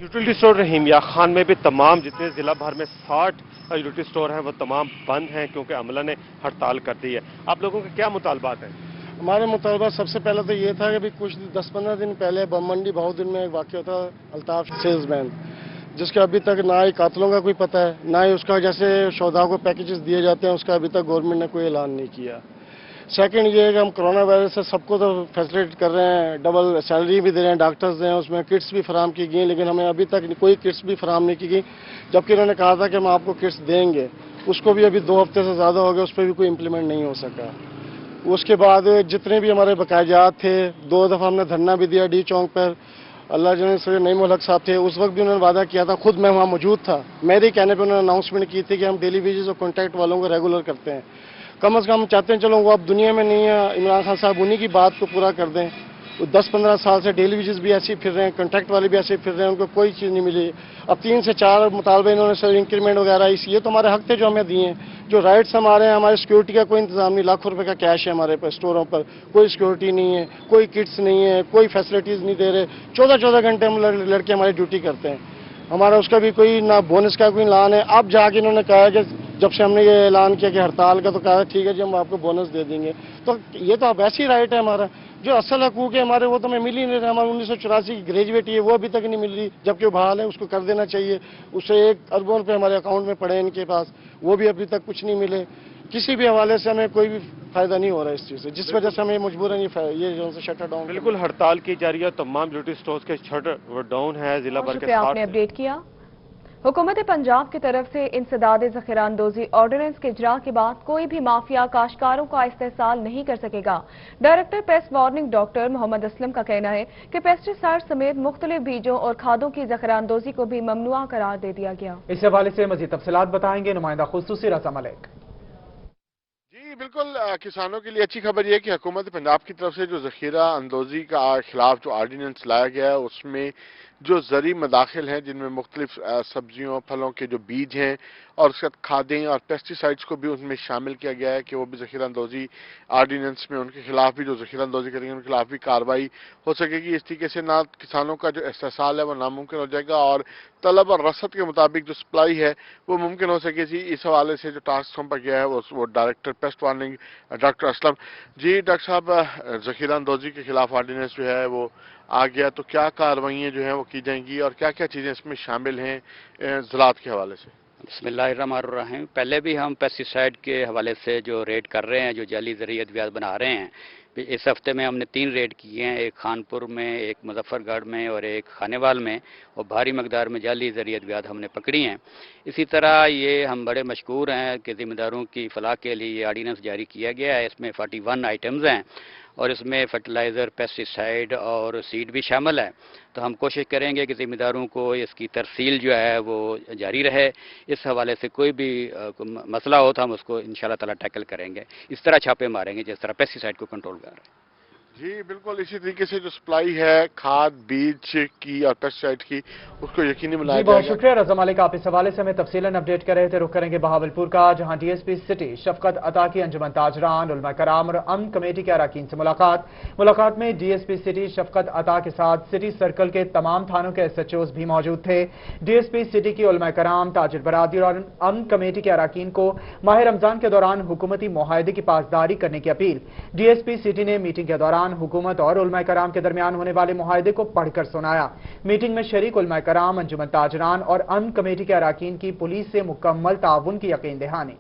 Speaker 9: Utility store Rahim Yar Khan में भी तमाम जितने जिला भर में 60 यूटिलिटी स्टोर हैं वो तमाम बंद हैं क्योंकि अमला ने हड़ताल कर दी है। आप लोगों के क्या मुतालबात हैं?
Speaker 11: हमारे मुतालबा सबसे पहले तो ये था कि भी कुछ 10-15 दिन पहले बम मंडी बहुदिन में एक वाक़या था अल्ताफ सेल्समैन, जिसके अभी तक ना ही कातलों का कोई पता है, ना ही उसका जैसे शोधा को पैकेजेस दिए जाते हैं उसका अभी तक गवर्नमेंट ने कोई ऐलान नहीं किया। सेकंड ये है कि हम कोरोना वायरस से सबको तो फैसिलिटेट कर रहे हैं, डबल सैलरी भी दे रहे हैं, डॉक्टर्स हैं, उसमें किट्स भी फराम की गई, लेकिन हमें अभी तक कोई किट्स भी फराम नहीं की गई, जबकि उन्होंने कहा था कि हम आपको किट्स देंगे। उसको भी अभी 2 हफ्ते से ज़्यादा हो गए, उस पर भी कोई इम्प्लीमेंट नहीं हो सका। उसके बाद जितने भी हमारे बकायाजात थे, 2 दफ़ा हमने धरना भी दिया डी चौक पर। अल्लाह जाने से नईम उल हक साहब थे, उस वक्त भी उन्होंने वादा किया था, खुद मैं वहाँ मौजूद था, मेरे कहने पर उन्होंने अनाउंसमेंट की थी कि हम डेली वेजेस और कॉन्ट्रैक्ट वालों को रेगुलर करते हैं। कम से कम हम चाहते हैं चलो वो अब दुनिया में नहीं है, इमरान खान साहब उन्हीं की बात को पूरा कर दें। वो 10-15 साल से डेली वेजेस भी ऐसे ही फिर रहे हैं, कॉन्ट्रैक्ट वाले भी ऐसे ही फिर रहे हैं, उनको कोई चीज़ नहीं मिली। अब 3 से 4 मुतालबे इन्होंने सर इंक्रीमेंट वगैरह, ये तो हमारे हक थे जो हमें दिए हैं। जो राइट्स हमारे हैं, हमारी सिक्योरिटी का कोई इंतजाम नहीं, लाखों रुपए का कैश है हमारे पास स्टोरों पर, कोई सिक्योरिटी नहीं है, कोई किट्स नहीं है, कोई फैसिलिटीज़ नहीं दे रहे। 14-14 घंटे हम लड़के हमारी ड्यूटी करते हैं, हमारा उसका भी कोई ना बोनस का कोई ऐलान है। अब जाके इन्होंने कहा है कि जब से हमने ये ऐलान किया कि हड़ताल का, तो कहा ठीक है जी हम आपको बोनस दे देंगे। तो ये तो अब ऐसी राइट है हमारा, जो असल हकूक है हमारे वो तो हमें मिल ही नहीं रहे। हमारे 1984 की ग्रेजुएट है वो अभी तक नहीं मिल रही, जबकि वो बहाल है, उसको कर देना चाहिए। उससे 1 अरबों रुपये हमारे अकाउंट में पड़े इनके पास, वो भी अभी तक कुछ नहीं मिले। किसी भी हवाले से हमें कोई भी फायदा नहीं हो रहा है इस चीज़ से, जिस वजह से हमें मजबूरन ये जो है शटर डाउन।
Speaker 9: बिल्कुल हड़ताल की जा रही है, तमाम यूटिलिटी स्टोर्स के शटर डाउन है जिला भर के।
Speaker 1: आपने अपडेट किया। हुकूमत पंजाब की तरफ से इंसदाद ज़ख़ीराअंदोज़ी ऑर्डिनेंस के इजरा के बाद कोई भी माफिया काश्तकारों का इस्तेहसाल नहीं कर सकेगा। Director pest warning doctor Mohammad Aslam का कहना है कि पेस्टिसाइड समेत मुख्तलिफ बीजों और खादों की ज़ख़ीराअंदोज़ी को भी ममनुआ करार दे दिया गया।
Speaker 2: इस हवाले से मज़ीद तफसीलात बताएंगे नुमाइंदा खुसूसी रज़ा मलिक।
Speaker 10: जी बिल्कुल, किसानों के लिए अच्छी खबर यह है कि हुकूमत पंजाब की तरफ से जो ज़ख़ीरा अंदोज़ी का खिलाफ जो आर्डीनेंस लाया गया है उसमें जो ज़री मदाखिल हैं जिनमें मुख्तलिफ सब्जियों फलों के जो बीज हैं और उसके साथ खादें और पेस्टिसाइड्स को भी उसमें शामिल किया गया है कि वो भी ज़ख़ीरा अंदोज़ी आर्डीनेंस में उनके खिलाफ भी जो ज़ख़ीरा अंदोज़ी करेंगे उनके खिलाफ भी कार्रवाई हो सकेगी। इस तरीके से ना किसानों का जो इस्तेहसाल है वो नामुमकिन हो जाएगा और तलब और रसद के मुताबिक जो सप्लाई है वो मुमकिन हो सकेगी। इस हवाले से जो टास्क सौंपा गया है वो director pest warning doctor Aslam. जी डॉक्टर साहब, ज़ख़ीरा अंदोज़ी के खिलाफ आर्डीनेंस जो है वो आ गया, तो क्या कार्रवाइयाँ जो हैं वो की जाएंगी और क्या क्या चीज़ें इसमें शामिल हैं ज़राअत के हवाले से?
Speaker 12: बिस्मिल्लाहिर्रहमानिर्रहीम। पहले भी हम पेस्टिसाइड के हवाले से जो रेड कर रहे हैं, जो जाली ज़रिए अद्वियात बना रहे हैं, इस हफ्ते में हमने 3 रेड किए हैं, एक खानपुर में, एक मुजफ्फरगढ़ में और एक खानेवाल में, और भारी मकदार में जाली ज़रिए अद्वियात हमने पकड़ी हैं। इसी तरह ये हम बड़े मशकूर हैं कि ज़िम्मेदारों की फलाह के लिए ये आर्डीनेंस जारी किया गया है। इसमें 41 आइटम्स हैं और इसमें फर्टिलाइज़र, पेस्टिसाइड और सीड भी शामिल है। तो हम कोशिश करेंगे कि ज़िम्मेदारों को इसकी तरसील जो है वो जारी रहे। इस हवाले से कोई भी मसला हो तो हम उसको इंशाल्लाह ताला टैकल करेंगे। इस तरह छापे मारेंगे जिस तरह पेस्टिसाइड को कंट्रोल कर रहे हैं।
Speaker 10: जी बिल्कुल, इसी तरीके से जो सप्लाई है खाद बीज की और पेस्टिसाइड की उसको यकीनी बनाया जाएगा।
Speaker 2: बहुत शुक्रिया रज़ा मलिक, आप इस हवाले से हमें तफसीलन अपडेट कर रहे थे। रुख करेंगे बहावलपुर का, जहां डीएसपी सिटी शफकत अता की अंजुमन ताजरान, उलमा कराम और अमन कमेटी के अरकान से मुलाकात में डीएसपी सिटी शफकत अता के साथ सिटी सर्कल के तमाम थानों के SHOs भी मौजूद थे। डीएसपी सिटी की उलमा कराम, ताजिर बरादरी और अमन कमेटी के अरकान को माह रमजान के दौरान हुकूमती मुआहदे की पासदारी करने की अपील। डीएसपी सिटी ने मीटिंग के दौरान हुकूमत और उलमा कराम के दरमियान होने वाले मुआहदे को पढ़कर सुनाया। मीटिंग में शरीक उलमा कराम, अंजुमन ताजरान और अमन कमेटी के अरकान की पुलिस से मुकम्मल ताउन की यकीन दहानी।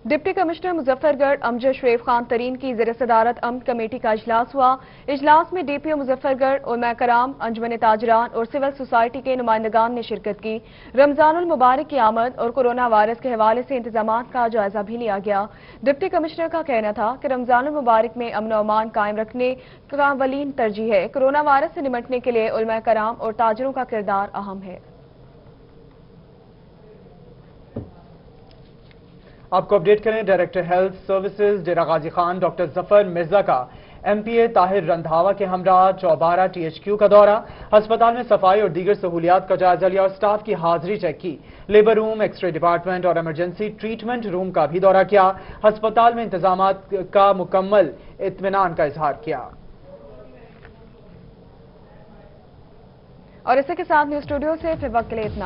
Speaker 1: डिप्टी कमिश्नर मुजफ्फरगढ़ अमजद शरीफ खान तरीन की ज़ेर सदारत अमन कमेटी का इजलास हुआ। इजलास में DPO मुजफ्फरगढ़, उलमा कराम, अंजुमन ताजरान और सिविल सोसाइटी के नुमाइंदगान ने शिरकत की। रमजानुल मुबारक की आमद और कोरोना वायरस के हवाले से इंतजामात का जायजा भी लिया गया। डिप्टी कमिश्नर का कहना था कि रमजानुल मुबारक में अमन और अमान कायम रखने का अवलीन तरजीह है। कोरोना वायरस से निपटने के लिए उलमा कराम और ताजरों का किरदार अहम है।
Speaker 2: आपको अपडेट करें, डायरेक्टर हेल्थ सर्विसेज डेरा गाजी खान डॉक्टर जफर मिर्जा का MPA ताहिर रंधावा के हमरा चौबारा THQ का दौरा। अस्पताल में सफाई और दीगर सहूलियात का जायजा लिया और स्टाफ की हाजिरी चेक की। लेबर रूम, एक्सरे डिपार्टमेंट और इमरजेंसी ट्रीटमेंट रूम का भी दौरा किया। अस्पताल में इंतजामात का मुकम्मल इत्मीनान का इजहार किया।
Speaker 1: और इसी के साथ न्यूज स्टूडियो से फिर वक्त के लिए इतना ही।